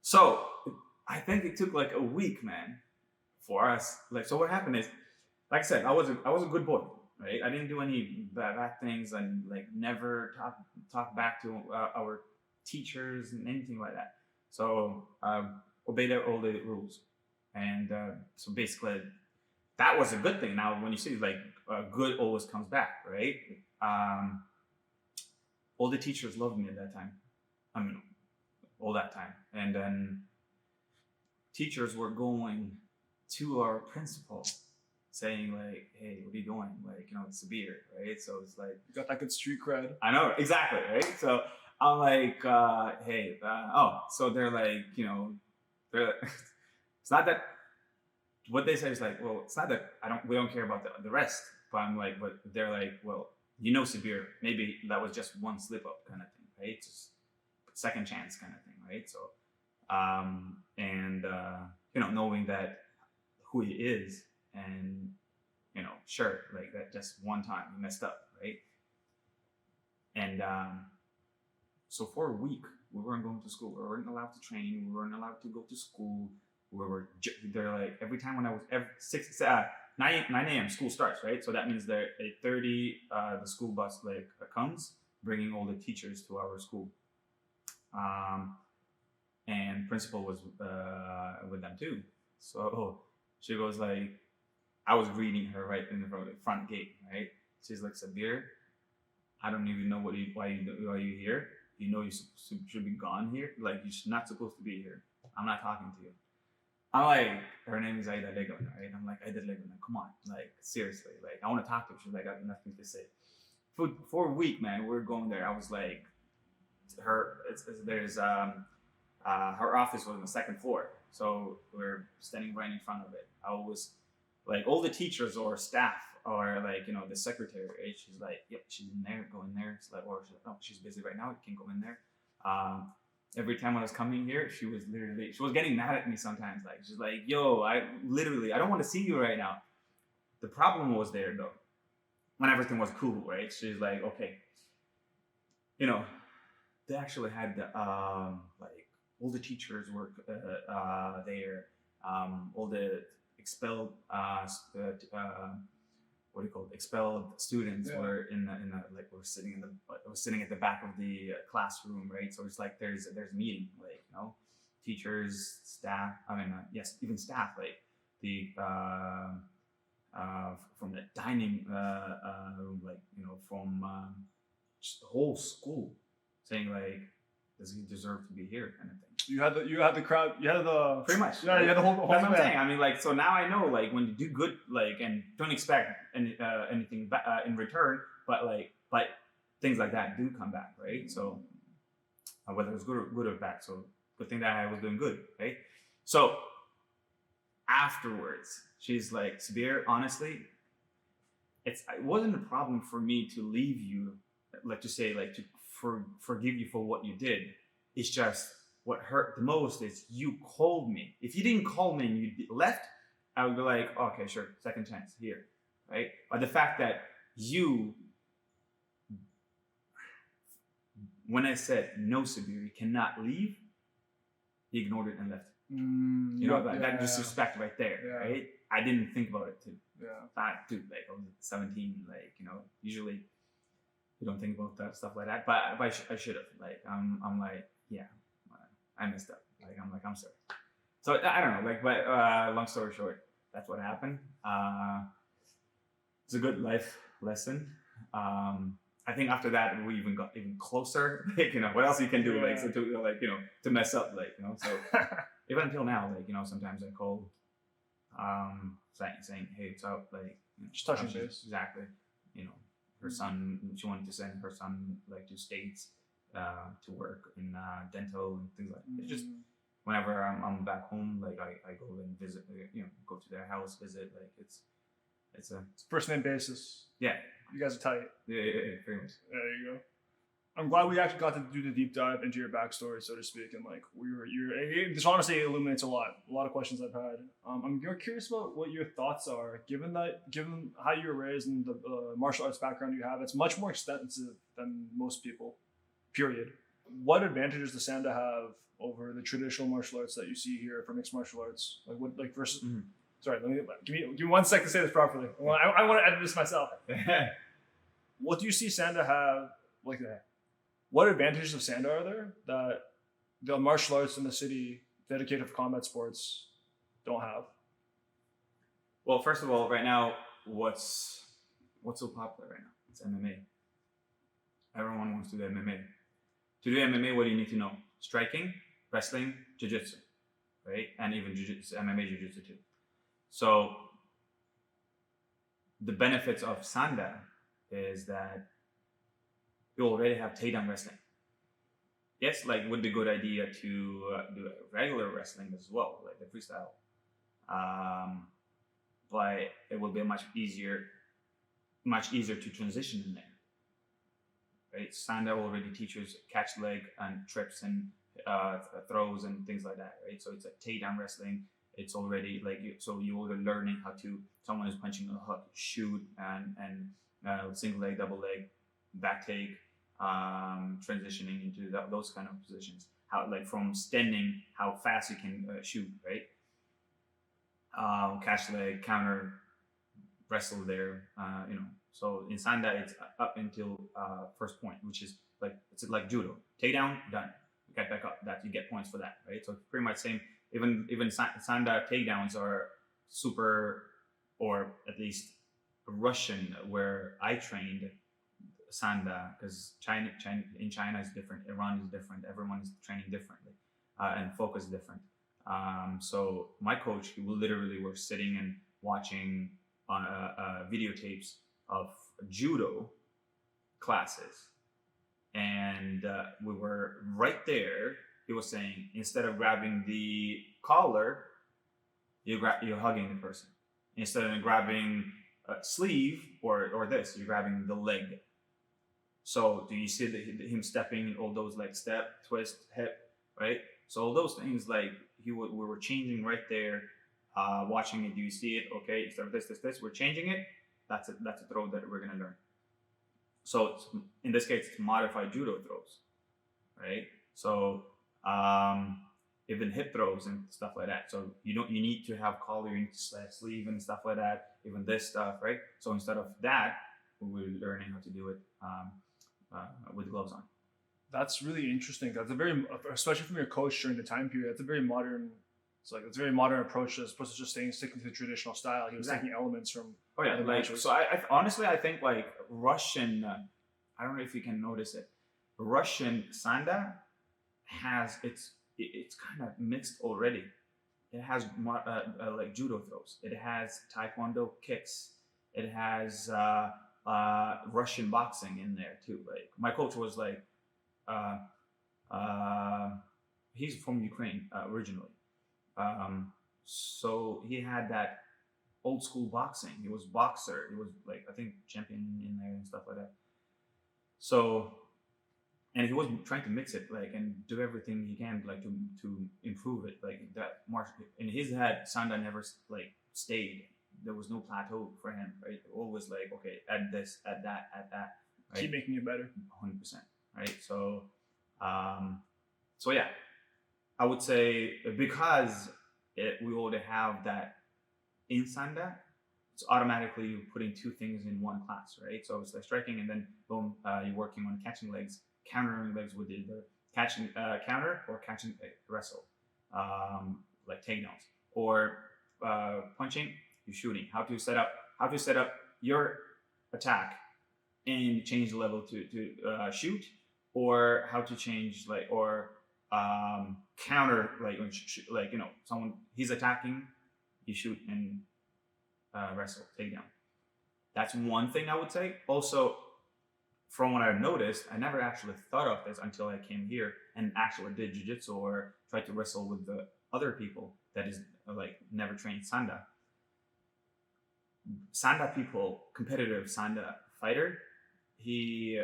So I think it took like a week, man, for us. Like, so what happened is, like I said, I was a good boy, right? I didn't do any bad things, and like never talk back to our teachers and anything like that. So obeyed all the rules, and so basically. That was a good thing. Now, when you see like good always comes back, right? All the teachers loved me at that time. I mean, all that time. And then teachers were going to our principal saying like, hey, what are you doing? Like, it's Sabir, right? So it's like... You got that good street cred. I know, exactly, right? So I'm like, hey, so they're like, it's not that... What they say is like, well, it's not that we don't care about the rest, but I'm like, but they're like, well, Sabir, maybe that was just one slip up kind of thing, right? Just second chance kind of thing, right? So, knowing that who he is, and sure, like that just one time he messed up, right? And so for a week we weren't going to school, we weren't allowed to train, we weren't allowed to go to school. They're like, every time when I was 9 a.m. school starts, right? So that means that at 8:30 the school bus like comes, bringing all the teachers to our school, and principal was with them too. So she goes like, I was greeting her right in the front gate, right? She's like, Sabir, I don't even know why you here. You should be gone here. Like, you're not supposed to be here. I'm not talking to you. I'm like, her name is Aida Legon, right? I'm like, Aida Legon, come on, like, seriously, like, I want to talk to her. She's like, I have nothing to say. For a week, man, we're going there. I was like, her office was on the second floor, so we're standing right in front of it. I was like, all the teachers or staff or like, the secretary, right? She's like, yep, she's in there, go in there. It's like, or she's like, oh, she's busy right now, you can go in there. Every time I was coming here, she was getting mad at me sometimes. Like, she's like, yo, I don't want to see you right now. The problem was there though, when everything was cool, right? She's like, okay, they actually had like all the teachers were there, all the expelled expelled students were in the like were sitting at the back of the classroom, right? So it's like there's a meeting, like teachers, staff. Even staff, like the from the dining room, like from just the whole school, saying like, does he deserve to be here, kind of thing. You had the crowd, you had the pretty much. Yeah, you had the whole That's what I'm saying. I mean, like, so now I know, like, when you do good, like, and don't expect anything in return, but things like that do come back, right? So whether it's good or bad, so good thing that I was doing good, right? So afterwards, she's like, Sabir, honestly, it wasn't a problem for me to leave you, like to say, like, to forgive you for what you did. It's just what hurt the most is you called me. If you didn't call me and you left, I would be like, okay, sure, second chance here, right? But the fact that you, when I said, no, Sabir, you cannot leave, he ignored it and left. You know, that disrespect right there, right? I didn't think about it too. Dude, like, I was 17, like, you know, usually you don't think about that stuff like that, but I should have. Like, I'm like, yeah, I messed up. Like, I'm sorry. So I don't know, like, but long story short, that's what happened. It's a good life lesson. I think after that we even got even closer. Like, you know, what else you can do, like, so to, like, you know, to mess up, like, you know. So even until now, like, you know, sometimes I call, saying, hey, what's up, like, you know, just touching base. Exactly. You know, her son, she wanted to send her son, like, to States to work in dental and things like that. It's just whenever I'm back home, like, I go and visit, you know, go to their house, visit, like, it's a first name basis. Yeah. You guys are tight. Yeah, pretty much. There you go. I'm glad we actually got to do the deep dive into your backstory, so to speak, and like this honestly illuminates a lot of questions I've had. I'm curious about what your thoughts are, given how you were raised and the martial arts background you have. It's much more extensive than most people. Period. What advantages does Sanda have over the traditional martial arts that you see here for mixed martial arts? Like what, like versus? Mm-hmm. Sorry, give me 1 second to say this properly. I want to edit this myself. What do you see Sanda have like that? What advantages of Sanda are there that the martial arts in the city dedicated for combat sports don't have? Well, first of all, right now, what's so popular right now? It's MMA. Everyone wants to do MMA. To do MMA, what do you need to know? Striking, wrestling, jiu-jitsu, right? And even jiu-jitsu, MMA jiu-jitsu too. So the benefits of Sanda is that you already have takedown wrestling. Yes, like, would be a good idea to do regular wrestling as well, like the freestyle. But it will be much easier to transition in there. Right? Sanda already teaches catch leg and trips and throws and things like that, right? So it's like takedown wrestling. It's already like so you're already learning how to, someone is punching a hook, shoot, and single leg, double leg, back take, transitioning into those kind of positions. How, like, from standing, how fast you can shoot, right? Catch leg, counter, wrestle there, you know. So in Sanda, it's up until first point, which is like, it's like judo. Takedown, done. Get back up. That you get points for that, right? So it's pretty much same. Even Sanda takedowns are super, or at least Russian, where I trained Sanda, because in China is different, Iran is different, everyone is training differently, and focus different. So my coach, he literally were sitting and watching on videotapes of judo classes, and we were right there. He was saying, instead of grabbing the collar, you're hugging the person. Instead of grabbing a sleeve or this, you're grabbing the leg. So do you see him stepping, all those, like, step, twist, hip, right? So all those things, like, we were changing right there, watching it. Do you see it? Okay, instead of this, we're changing it. That's a throw that we're gonna learn. So in this case, it's modified judo throws, right? So even hip throws and stuff like that. So you need to have collar, you need to sleeve and stuff like that. Even this stuff, right? So instead of that, we're learning how to do it with gloves on. That's really interesting. That's a very, especially from your coach during the time period. That's a very modern. It's like, it's a very modern approach as opposed to just sticking to the traditional style. He was taking elements from. Oh yeah, like, so I honestly, I think, like, Russian. I don't know if you can notice it. Russian Sanda has it's kind of mixed already. It has like judo throws. It has taekwondo kicks. It has Russian boxing in there too. Like my coach was like, he's from Ukraine originally, so he had that old school boxing. He was boxer. He was like I think champion in there and stuff like that. So, and he was trying to mix it like and do everything he can like to improve it like that. In his head, Sanda never like stayed. There was no plateau for him, right? Always like okay, add this, add that, right? Keep making it better. 100%, right? So, so yeah, I would say because we already have that in Sanda, it's automatically you're putting two things in one class, right? So it's like striking, and then boom, you're working on catching legs, countering legs with either catching counter or catching wrestle, like takedowns, or punching, you're shooting. How to set up your attack and change the level to shoot, or how to change like or counter like you know someone he's attacking, you shoot and wrestle, takedown. That's one thing I would say. Also, from what I've noticed, I never actually thought of this until I came here and actually did jiu-jitsu or tried to wrestle with the other people that is like never trained Sanda. Sanda people, competitive Sanda fighter, he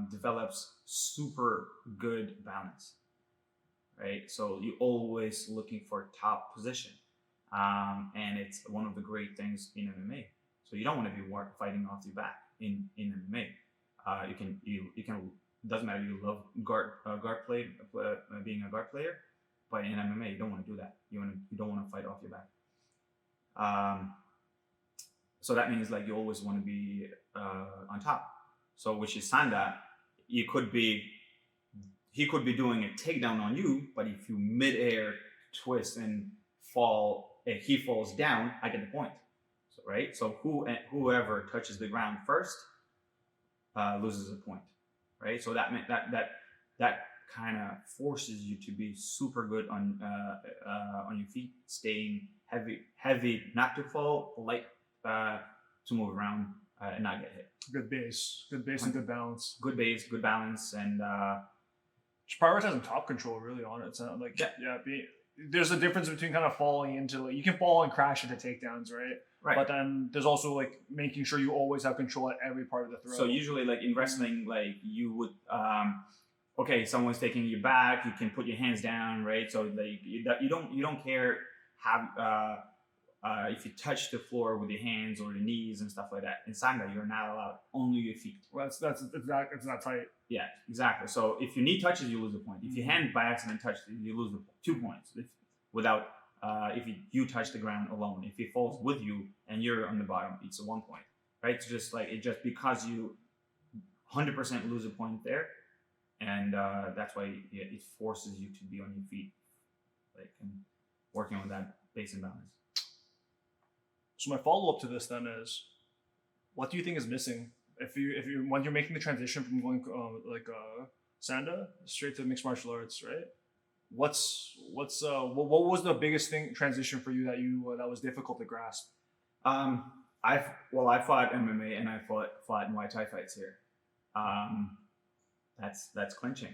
develops super good balance, right? So you're always looking for top position. And it's one of the great things in MMA. So you don't want to be fighting off your back in MMA. You can doesn't matter you love guard play being a guard player, but in MMA you don't want to do that. You don't want to fight off your back. So that means like you always want to be on top. So which is Sanda, he could be doing a takedown on you, but if you midair twist and fall. If he falls down, I get the point. So, right? So whoever touches the ground first loses a point, right? So that kind of forces you to be super good on your feet, staying heavy, not to fall, light to move around and not get hit. Good base and good balance. Good base, good balance, and prioritizing top control really on it. It's not like there's a difference between kind of falling into like you can fall and crash into takedowns, right? Right. But then there's also like making sure you always have control at every part of the throw. So usually like in wrestling, like you would okay, someone's taking you back, you can put your hands down, right? So like you don't care how if you touch the floor with your hands or your knees and stuff like that. In Sanda, you're not allowed, only your feet. Well, it's not tight. Yeah, exactly. So if your knee touches, you lose a point. If your hand by accident touches, you lose 2 points. If you touch the ground alone. If he falls with you and you're on the bottom, it's a 1 point, right? It's just like because you 100% lose a point there, and that's why it forces you to be on your feet, like and working on that base and balance. So my follow-up to this then is, what do you think is missing if you when you're making the transition from going Sanda straight to mixed martial arts, right? What was the biggest transition for you that was difficult to grasp? I fought MMA and I fought Muay Thai fights here. That's clinching,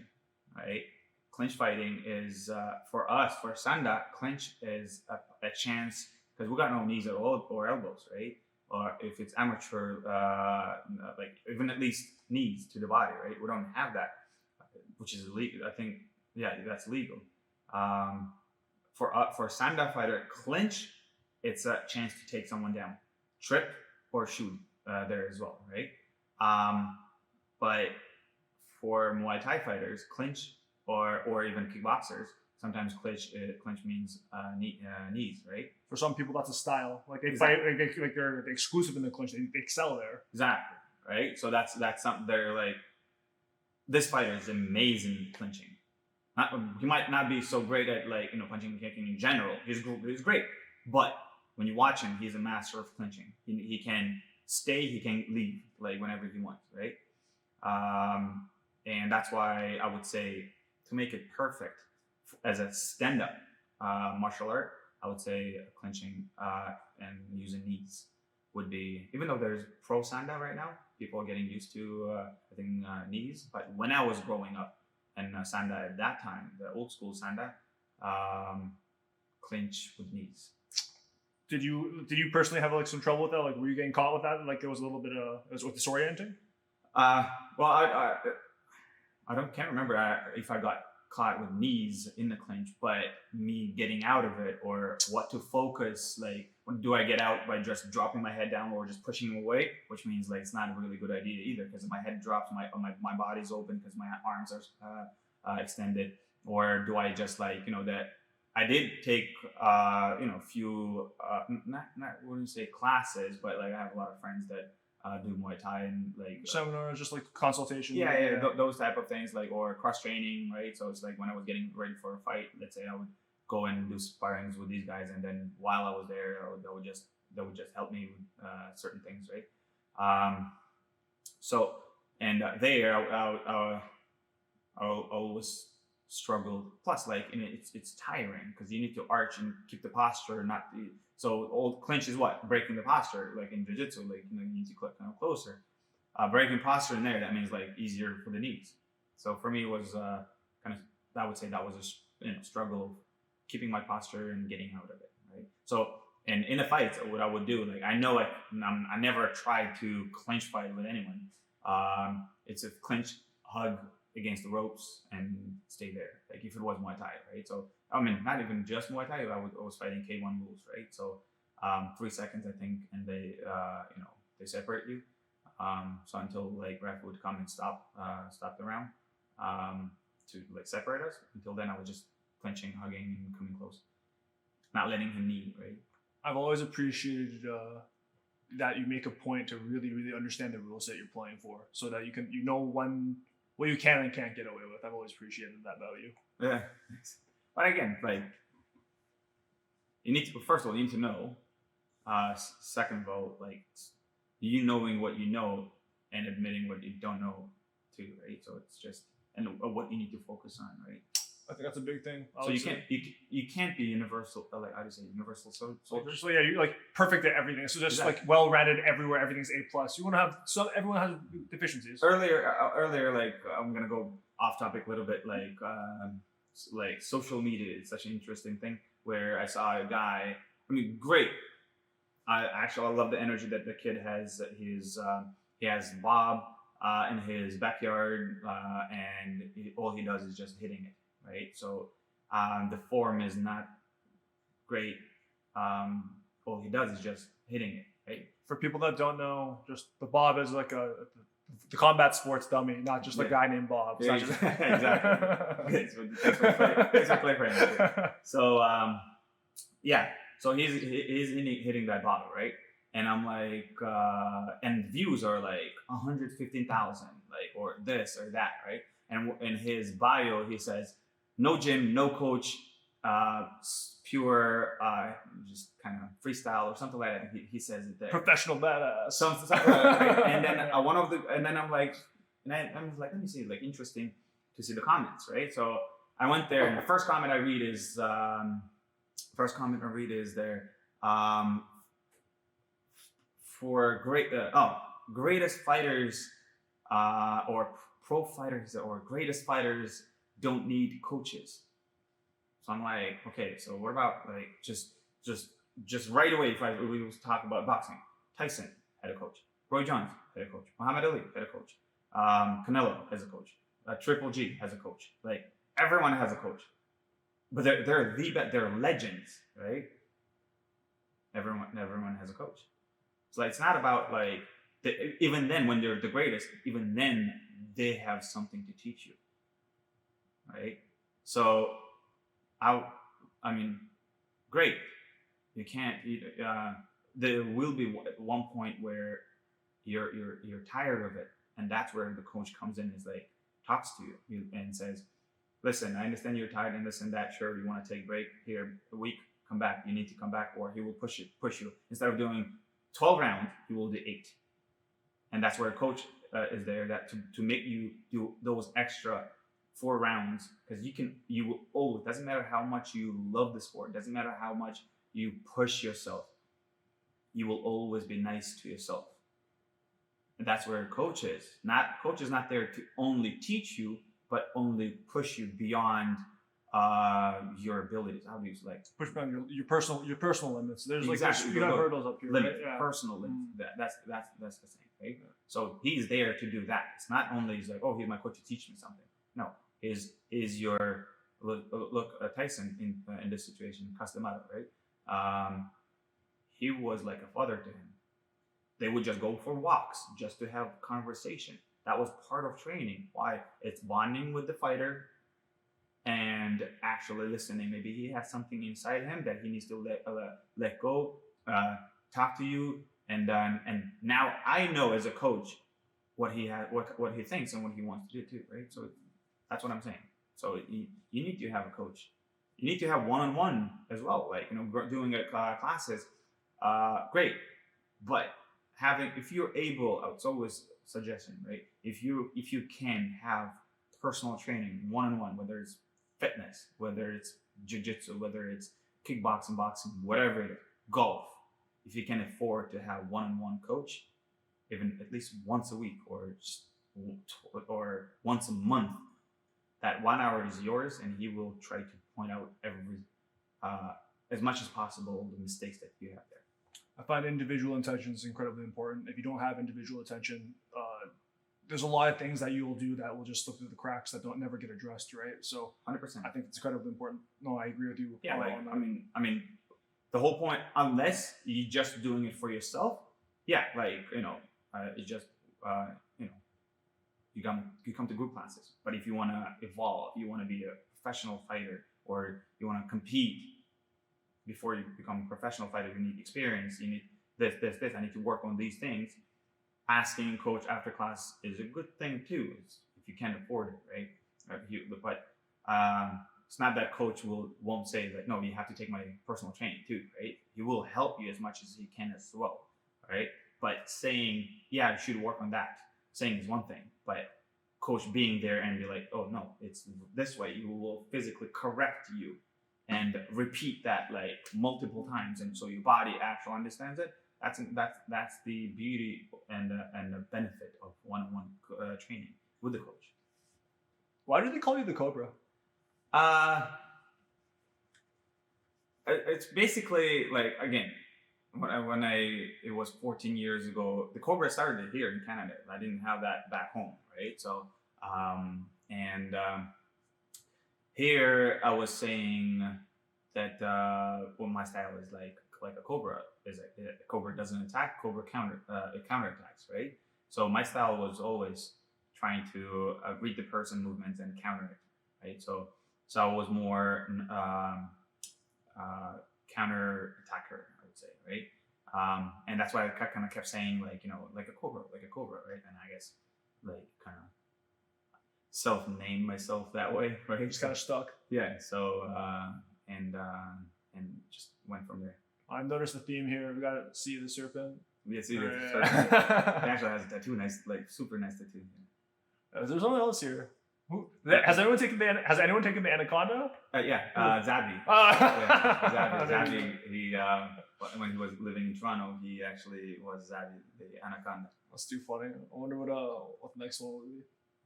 right? Clinch fighting is for us, for Sanda, clinch is a chance because we got no knees at all or elbows, right? Or if it's amateur, like even at least knees to the body, right? We don't have that, which is illegal. I think, yeah, that's legal. For a Sanda fighter, clinch, it's a chance to take someone down, trip or shoot there as well, right? But for Muay Thai fighters, clinch or even kickboxers, sometimes clinch means knees, right? For some people, that's a style. Like they fight, like they're exclusive in the clinch. They excel there. Exactly, right? So that's something they're like. This fighter is amazing at clinching. He might not be so great at punching and kicking in general. He's great, but when you watch him, he's a master of clinching. He can stay, he can leave like whenever he wants, right? And that's why I would say to make it perfect as a stand-up martial art, I would say clinching and using knees would be, even though there's pro Sanda right now, people are getting used to, I think, knees. But when I was growing up, and Sanda at that time, the old school Sanda, clinch with knees. Did you personally have like some trouble with that? Like, were you getting caught with that? Like, there was a little bit of, it was disorienting? Well, I can't remember if I got caught with knees in the clinch, but me getting out of it or what to focus, like, do I get out by just dropping my head down or just pushing him away? Which means like it's not a really good idea either, because if my head drops, my body's open because my arms are extended. Or do I just like, that I did take, few, not wouldn't say classes, but like I have a lot of friends that do Muay Thai and like seminars, just like consultation. Those type of things, like, or cross training, right? So it's like when I was getting ready for a fight, let's say I would go and do sparrings with these guys, and then while I was there, they would just help me with certain things, right? So and there I always struggle. Plus, like, it's tiring because you need to arch and keep the posture, so old clinch is what? Breaking the posture, like in jiu-jitsu, like, you need to click kind of closer. Breaking posture in there, that means like easier for the knees. So for me, it was kind of, I would say that was a struggle of keeping my posture and getting out of it, right? So, and in the fights, what I would do, like, I know, like, I never tried to clinch fight with anyone. It's a clinch, hug against the ropes and stay there. Like if it was Muay Thai, right? So, I mean, not even just Muay Thai, I was fighting K1 rules, right? So 3 seconds, I think, and they, they separate you. So until like ref would come and stop the round to like separate us. Until then, I was just clinching, hugging, and coming close, not letting him knee, right? I've always appreciated that you make a point to really, really understand the rules that you're playing for, so that you can, what you can and can't get away with. I've always appreciated that value. Yeah. But again, like, first of all, you need to know. Second of all, like, you knowing what you know and admitting what you don't know too, right? So it's just, and what you need to focus on, right? I think that's a big thing. So you can't be universal, like, how do you say, universal soldier? So yeah, you're like perfect at everything. So just like well-rounded everywhere, everything's A+. You want to have everyone has deficiencies. Earlier, like, I'm gonna go off topic a little bit, like social media is such an interesting thing, where I saw a guy, I mean, great. I love the energy that the kid has. He has Bob in his backyard, and all he does is just hitting it, right? So the form is not great. All he does is just hitting it, right? For people that don't know, just the Bob is like the combat sports dummy, not just a guy named Bob. Yeah, exactly. Thanks for clarifying. So so he's hitting that bottle, right? And I'm like, and views are like 115,000, like, or this or that, right? And in his bio, he says, no gym, no coach, pure, just kind of freestyle or something like that. He says it there. Professional badass. Something like that, right? And then I'm like, let me see, like, interesting to see the comments, right? So I went there, and the first comment I read is there, for greatest fighters, or pro fighters, or greatest fighters don't need coaches. So I'm like, okay, so what about, like, just right away, if we was talking about boxing, Tyson had a coach, Roy Jones had a coach, Muhammad Ali had a coach, Canelo has a coach, Triple G has a coach. Like, everyone has a coach, but they're legends, right? Everyone has a coach. So it's not about, like, even then, when they're the greatest, even then they have something to teach you, right? So I mean, great. You can't. There will be one point where you're tired of it, and that's where the coach comes in. Is like, talks to you and says, "Listen, I understand you're tired and this and that. Sure, you want to take a break here a week. Come back. You need to come back." Or he will push you. Instead of doing 12 rounds, he will do 8. And that's where a coach is there, that to make you do those extra 4 rounds, because you will always, doesn't matter how much you love the sport, doesn't matter how much you push yourself, you will always be nice to yourself. And that's where coach is not there to only teach you, but only push you beyond your abilities. How do you push beyond your personal limits? There's exactly. You got hurdles up here, limit, right? Yeah. Personal limits. That's the thing, right? Yeah. So he's there to do that. It's not only he's like, oh, he's my coach to teach me something. No, is your look Tyson in this situation, Castamado, right? He was like a father to him. They would just go for walks just to have conversation. That was part of training. Why? It's bonding with the fighter and actually listening. Maybe he has something inside him that he needs to let go, talk to you, and now I know as a coach what he has, what he thinks and what he wants to do too, right? So that's what I'm saying. So you need to have a coach. You need to have one-on-one as well, like doing classes, great, but if you're able, it's always suggestion, right? If you can have personal training one-on-one, whether it's fitness, whether it's jiu-jitsu, whether it's kickboxing, boxing, whatever it is, golf, if you can afford to have one-on-one coach, even at least once a week or once a month, that 1 hour is yours, and he will try to point out as much as possible the mistakes that you have there. I find individual attention is incredibly important. If you don't have individual attention, there's a lot of things that you will do that will just slip through the cracks that never get addressed, right? So 100%. I think it's incredibly important. No, I agree with you. Yeah, I mean, the whole point, unless you're just doing it for yourself, yeah, it's just you come to group classes. But if you want to evolve, you want to be a professional fighter, or you want to compete, before you become a professional fighter, you need experience. You need this. I need to work on these things. Asking coach after class is a good thing too, if you can't afford it, right? But it's not that coach won't say like, no, you have to take my personal training too, right? He will help you as much as he can as well, right? But saying, yeah, you should work on that, saying is one thing, but coach being there and be like, oh no, it's this way. You will physically correct you and repeat that like multiple times, and so your body actually understands it. That's the beauty and the benefit of one-on-one training with the coach. Why do they call you the Cobra? It's basically like, again, it was 14 years ago. The Cobra started here in Canada. I didn't have that back home, right? So here I was saying that my style is like a Cobra. Is a Cobra doesn't attack, Cobra counterattacks, right? So my style was always trying to read the person movements and counter it, right? So I was more counter attacker, I would say, right? And that's why I kind of kept saying like a Cobra, right? And I guess like kind of self-named myself that way, right? Just kind of stuck. Yeah. So and just went from there. I've noticed the theme here. We got to see the serpent. Yeah, see the serpent. He actually has a tattoo, super nice tattoo. There's someone else here. Has anyone taken the anaconda? Yeah, Zabi. Zabi. He when he was living in Toronto, he actually was Zabi, the anaconda. That's too funny. I wonder what the next one will be.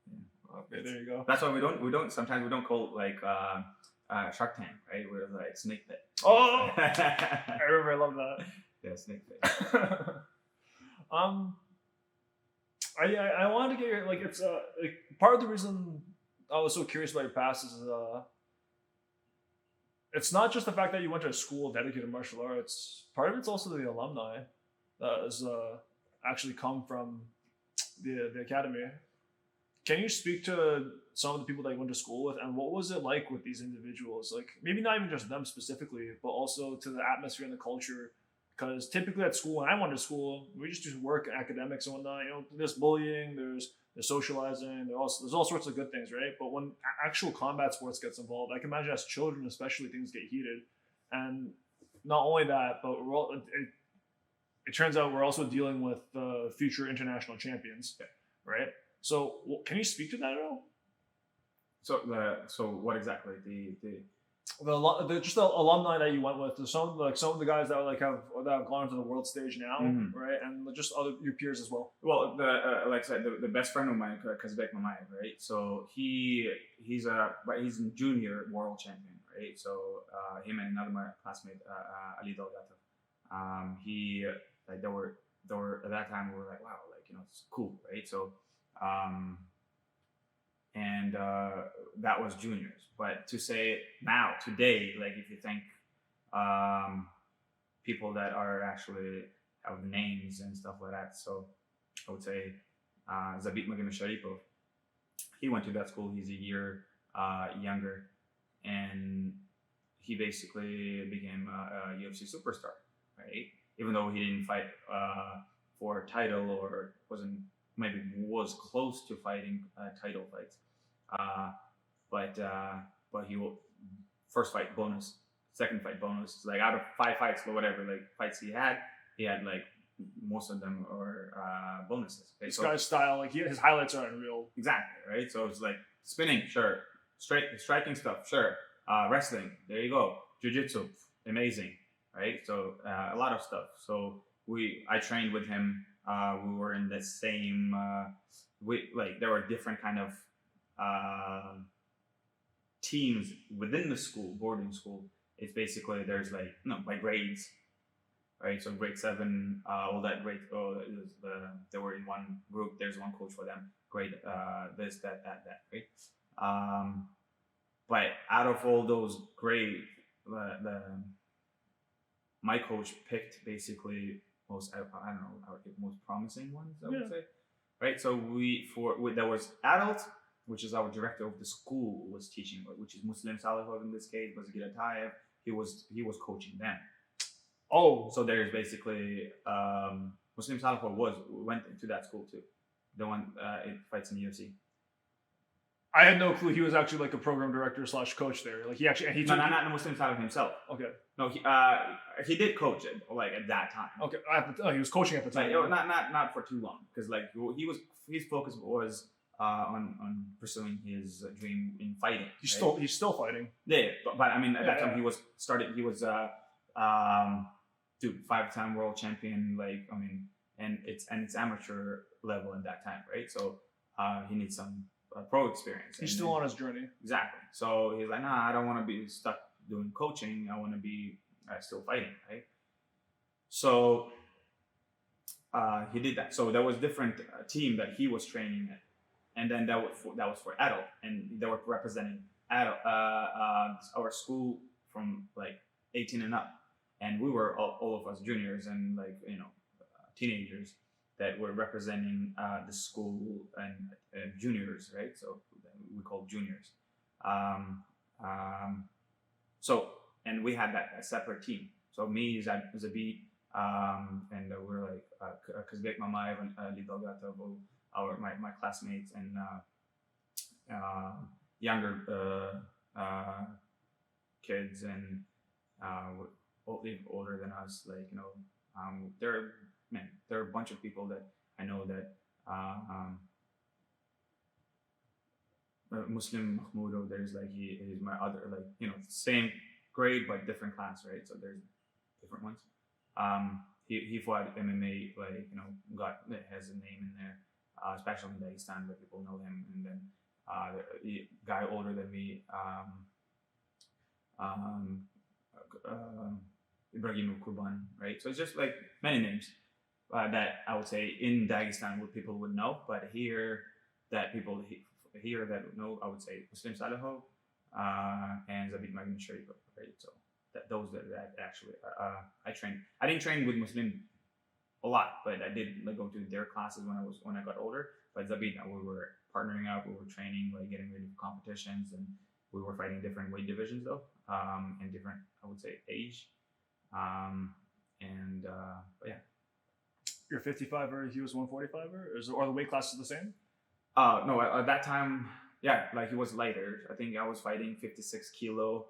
Yeah. Okay, there you go. That's why we don't call it like Shark Tank, right? We're like snake pit. Oh, I remember. I love that. Yeah, snake pit. I wanted to get your it's part of the reason I was so curious about your past is it's not just the fact that you went to a school dedicated to martial arts. Part of it's also the alumni that has actually come from the academy. Can you speak to some of the people that you went to school with, and what was it like with these individuals? Like maybe not even just them specifically, but also to the atmosphere and the culture. Because typically at school, when I went to school, we just do work, academics and whatnot. There's bullying, there's socializing, there's all sorts of good things, right? But when actual combat sports gets involved, I can imagine as children, especially, things get heated. And not only that, but it turns out we're also dealing with future international champions, right? So can you speak to that at all? So what exactly just the alumni that you went with, some of the guys that have gone to the world stage now, right, and just other your peers as well. Well, like I said, the best friend of mine, Kazbek Mamayev, right? So he's in junior world champion, right? So him and another my classmate, Ali Dalgatov, they were at that time we were like, wow, it's cool, right? So that was juniors. But to say now, today, if you think people that are actually have names and stuff like that, so I would say Zabit Sharipov, he went to that school, he's a year younger, and he basically became a UFC superstar, right? Even though he didn't fight for a title or was close to fighting title fights. But he will first fight bonus, second fight bonus. Out of 5 fights or whatever, fights he had most of them are bonuses. Okay? This guy's style, his highlights are unreal. Exactly, right? So it's spinning, sure. Striking stuff, sure. Wrestling, there you go. Jiu-jitsu, amazing, right? So a lot of stuff. So I trained with him. We were in the same. There were different kind of teams within the school, boarding school. It's basically there's by grades, right? So grade 7, all that grade. They were in one group. There's one coach for them. Grade this, that, right? But out of all those grades, my coach picked basically most promising ones, I would say, right? So there was adult, which is our director of the school was teaching, which is Muslim Salihov in this case, was Giratayev. He was coaching them. Oh, so there's basically Muslim Salihov went to that school too, the one it fights in the UFC. I had no clue he was actually a program director / coach there. Not Muslim Salihov himself. Okay. No, he did coach it at that time. Okay, he was coaching at the time. Not for too long, because his focus was on pursuing his dream in fighting. He's still fighting. Yeah, but at that time he was 5-time world champion. And it's amateur level at that time, right? So he needs some pro experience. He's still on his journey. Exactly. So he's nah, I don't want to be stuck doing coaching. I want to be still fighting, right? So he did that. So there was different team that he was training at, and then that was for adult, and they were representing adult our school from 18 and up, and we were all of us juniors and teenagers that were representing the school and juniors, right? So we call juniors. And we had that separate team. So me, Zabit, and we're Kazbek Mamayev and Ali Dalgatov, my classmates, and younger kids, and older than us. There are a bunch of people that I know that Muslim Mahmoudov, there's he is my other same grade but different class, right? So there's different ones. He fought MMA, has a name in there, especially in Dagestan where people know him. And then the guy older than me, Ibrahim Kurban, right? So it's just many names that I would say in Dagestan what people would know, but here that people here that know, I would say Muslim Salihov and Zabit Magin Sharipov, right? So those that actually I trained. I didn't train with Muslim a lot, but I did go to their classes when I got older. But Zabit, we were partnering up, we were training, getting ready for competitions, and we were fighting different weight divisions though, and different, I would say, age. But yeah. You're 55er, he was 145er, or the weight classes the same? No, at that time, yeah, he was lighter. I think I was fighting 56 kilo,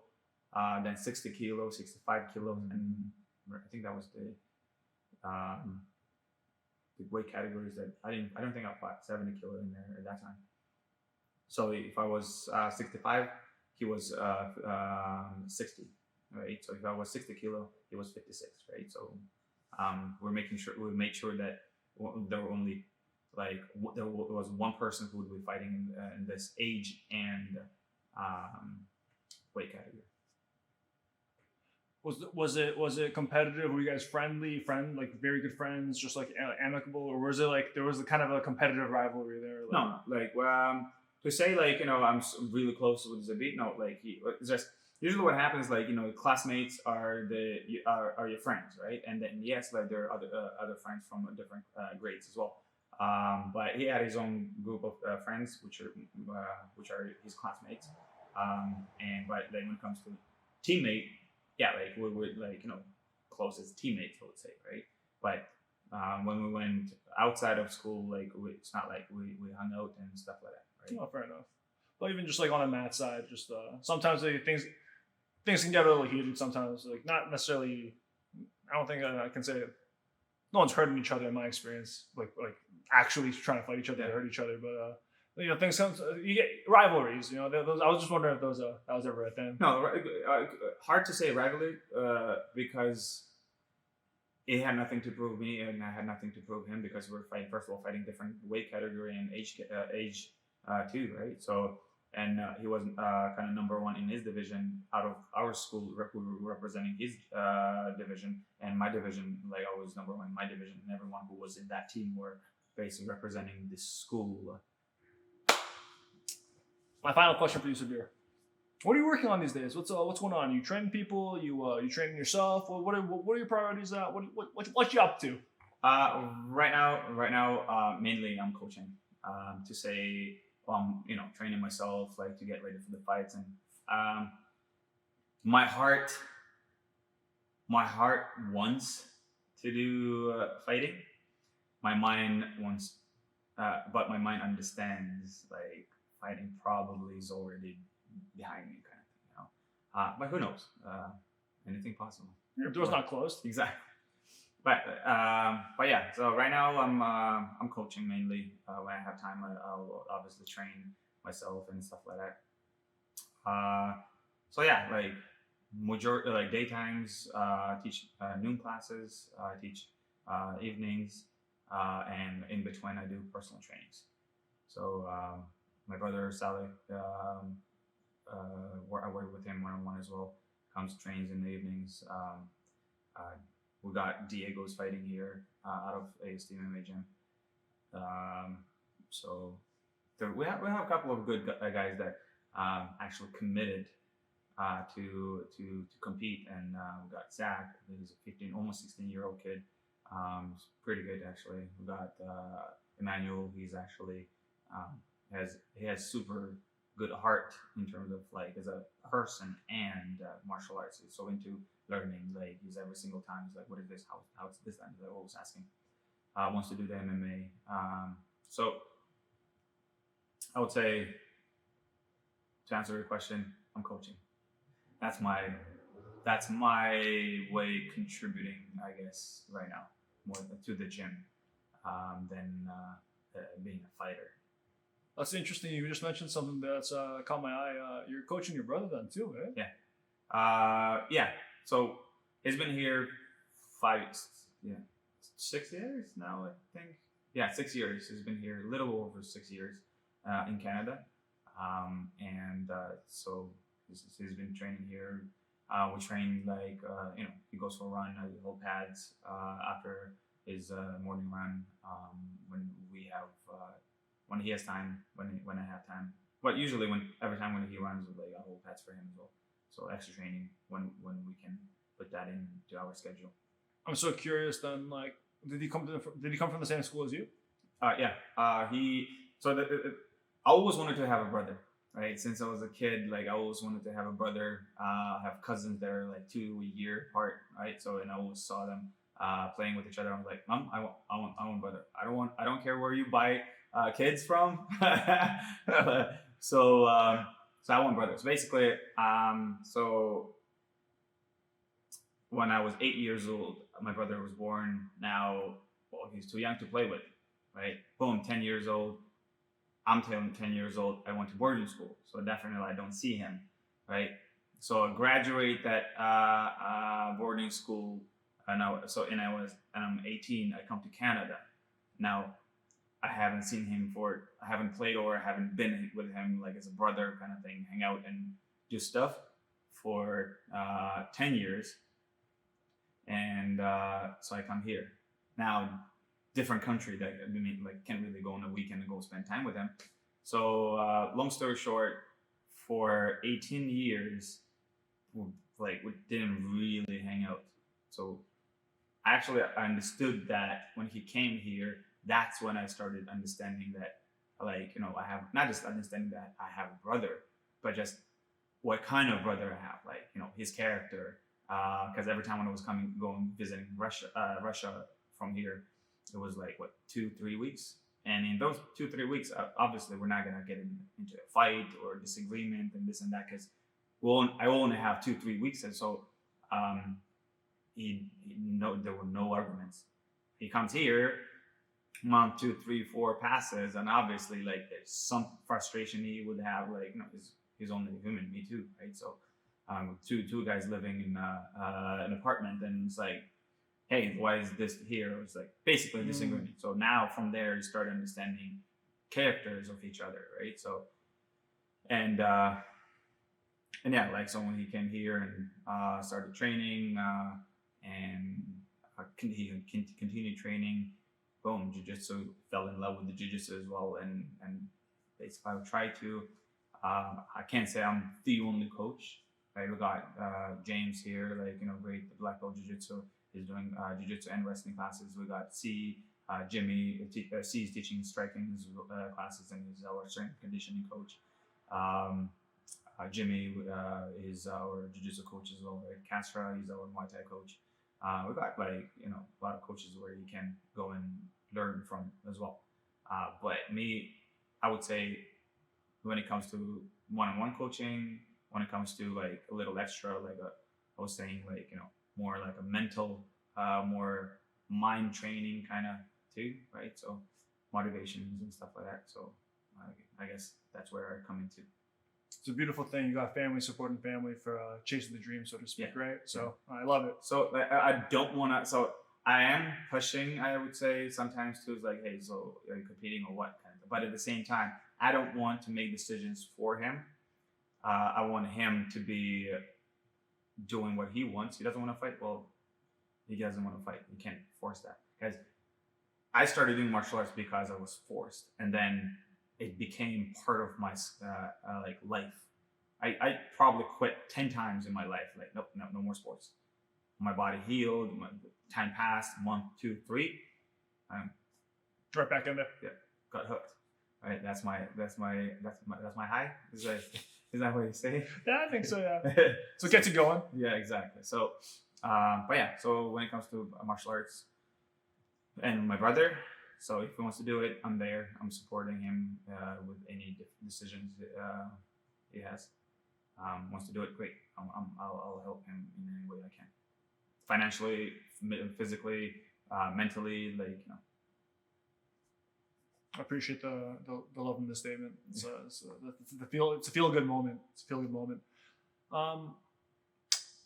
then 60 kilo, 65 kilos, and I think that was the weight categories that I don't think I fought 70 kilo in there at that time. So if I was 65, he was 60, right? So if I was 60 kilo, he was 56, right? So we made sure that there were only there was one person who would be fighting in this age and weight category. Was it competitive? Were you guys like very good friends, just like amicable, or was it like there was kind of a competitive rivalry there? No, to say I'm really close with Zabit. No, it's just usually what happens classmates are your friends, right? And then yes, there are other friends from different grades as well. But he had his own group of friends, which are his classmates. But then when it comes to teammate, yeah, we were close as teammates, I would say, right? But when we went outside of school, it's not like we hung out and stuff like that, right? Oh, fair enough. But even just on the mat side, just sometimes things can get a little heated. Sometimes, not necessarily. I don't think I can say no one's hurting each other in my experience. Like actually trying to fight each other to hurt each other, but. Things come. You get rivalries. Those, I was just wondering if that was ever a thing. No, hard to say rivalry because it had nothing to prove me, and I had nothing to prove him because we're fighting. First of all, fighting different weight category and age too, right? So, and he was kind of number one in his division out of our school, representing his division, and my division. I was number one in my division, and everyone who was in that team were basically representing this school. My final question for you, Sabir. What are you working on these days? What's going on? You training people? You training yourself? What are your priorities? What you up to? Right now, mainly I'm coaching. To say, training myself, to get ready for the fights, and my heart wants to do fighting. My mind wants, but my mind understands fighting probably is already behind me, kind of thing, but who knows? Anything possible. Your door's not closed. Exactly. But yeah. So right now I'm coaching mainly. When I have time, I'll obviously train myself and stuff like that. So yeah, majority daytimes, teach noon classes, teach evenings, and in between I do personal trainings. So my brother Saleh, I work with him one-on-one as well. Comes trains in the evenings. We got Diego's fighting here out of AST MMA gym. So we have a couple of good guys that actually committed to compete, and we got Zach, who's a almost 16-year-old kid. He's pretty good actually. We got Emmanuel. He's actually he has super good heart in terms of as a person and martial arts. He's so into learning. He's every single time he's what is this? How's this done? They're always asking. Wants to do the MMA. So I would say, to answer your question, I'm coaching. That's my way contributing, I guess, right now, more to the gym than being a fighter. That's interesting. You just mentioned something that's caught my eye. You're coaching your brother then too, right? Yeah. Yeah. So he's been here 6 years now, I think. Yeah, 6 years. He's been here a little over 6 years in Canada. So he's been training here. We train he goes for a run, we hold pads after his morning run when we have when he has time, when I have time. But usually every time when he runs, I hold pads for him as well. So extra training when we can put that into our schedule. I'm so curious then, did he come from the same school as you? Yeah. I always wanted to have a brother, right? Since I was a kid, I always wanted to have a brother. I have cousins that are 2 years apart, right? So, and I always saw them playing with each other. I'm like, Mom, I want brother. I don't care where you buy kids from. So I want brothers. Basically, so when I was 8 years old, my brother was born. Now, he's too young to play with, right? Boom, 10 years old. I'm 10 years old. I went to boarding school, so definitely I don't see him, right? So I graduate that boarding school, and I'm 18. I come to Canada. Now, I haven't seen him I haven't played or I haven't been with him like as a brother kind of thing, hang out and do stuff for 10 years. And so I come here. Now, different country that I mean, like can't really go on a weekend and go spend time with him. So long story short, for 18 years, like we didn't really hang out. So actually I understood that when he came here, that's when I started understanding that, like, you know, I have not just understanding that I have a brother, but just what kind of brother I have, like, you know, his character. Because every time when I was going visiting Russia from here, it was like what 2-3 weeks, and in those 2-3 weeks, obviously we're not gonna get into a fight or disagreement and this and that, because I only have 2-3 weeks, and so there were no arguments. He comes here, month 2, 3, 4 passes, and obviously like there's some frustration he would have, like, you know, he's only human, me too, right? So two guys living in an apartment, and it's like, hey, why is this here? It's like basically disagreeing. So now from there you start understanding characters of each other, right? So and yeah, like, so when he came here and started training and he continued training, boom, jiu-jitsu, fell in love with the jiu-jitsu as well, and basically I would try to I can't say I'm the only coach, right? We got James here, like, you know, great black belt jiu-jitsu. He's doing jiu-jitsu and wrestling classes. We got Jimmy. C is teaching striking classes, and he's our strength and conditioning coach. Jimmy is our jiu-jitsu coach as well, right? Castra, he's our Muay Thai coach. We got, like, you know, a lot of coaches where you can go and learn from as well. But me, I would say when it comes to one-on-one coaching, when it comes to like a little extra, like I was saying, like, you know, more like a mental, more mind training kind of too, right? So motivations and stuff like that. So I guess that's where I come into. It's a beautiful thing. You got family supporting family for chasing the dream, so to speak, Yeah. right? So I love it. So I don't want to. So I am pushing, I would say sometimes too. It's like, hey, so are you competing or what? But at the same time, I don't want to make decisions for him. I want him to be doing what he wants. He doesn't want to fight. Well, he doesn't want to fight. You can't force that. Because I started doing martial arts because I was forced, and then it became part of my like life. I probably quit 10 times in my life. Like, nope, no more sports. My body healed. Time passed. Month, 2, 3. Right back in there. Yeah, got hooked. Right, that's my high. Is that what you say? Yeah, I think so. Yeah. So it gets you going. Yeah, exactly. So, but yeah. So when it comes to martial arts, and my brother, so if he wants to do it, I'm there. I'm supporting him with any decisions he has. Wants to do it, great. I'll help him in any way I can. Financially, physically, mentally, like, you know. I appreciate the love in the statement. It's a feel good moment. It's a feel good moment.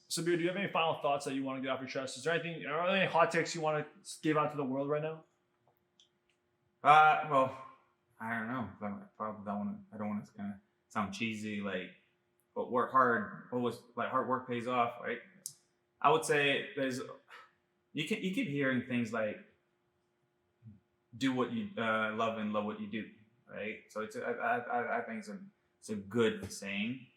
Sabir, do you have any final thoughts that you want to get off your chest? Is there anything? Are there any hot takes you want to give out to the world right now? Well, I don't know. I don't want to kind of sound cheesy, like, but work hard. Always, like, hard work pays off, right? I would say you keep hearing things like, do what you love and love what you do, right? So I think it's a good saying.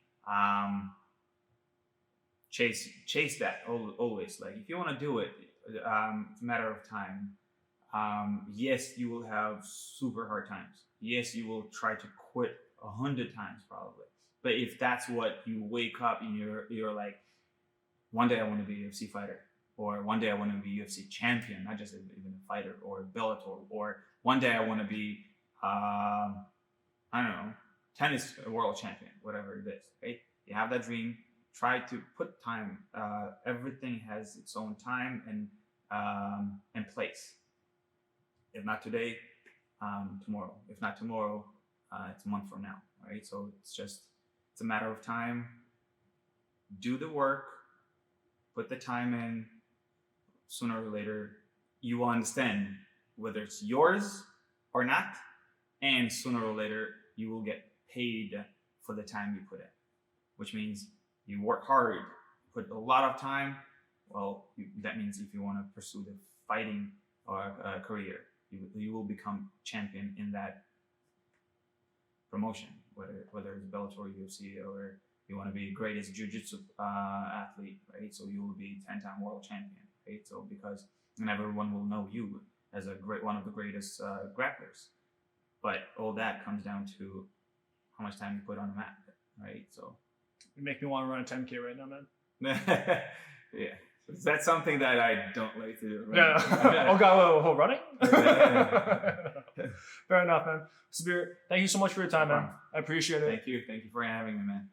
Chase that always. Like, if you want to do it, it's a matter of time. Yes, you will have super hard times. Yes, you will try to quit 100 times probably. But if that's what you wake up and you're like, one day I want to be a UFC fighter, or one day I want to be UFC champion, not just even a fighter, or a Bellator, or one day I want to be, I don't know, tennis world champion, whatever it is, right? You have that dream, try to put time. Everything has its own time and place. If not today, tomorrow. If not tomorrow, it's a month from now, right? So it's a matter of time. Do the work, put the time in. Sooner or later, you will understand whether it's yours or not, and sooner or later, you will get paid for the time you put in, which means you work hard, put a lot of time. Well, that means if you want to pursue the fighting or career, you will become champion in that promotion, whether it's Bellator, UFC, or you want to be greatest jiu-jitsu athlete, right? So you will be 10-time world champion, right? So and everyone will know you as one of the greatest grapplers. But all that comes down to how much time you put on the mat, right? So you make me want to run a 10K right now, man. Yeah. That's something that I don't like to do. Right? Yeah. Oh God, running? Fair enough, man. Sabir, thank you so much for your time, man. I appreciate it. Thank you for having me, man.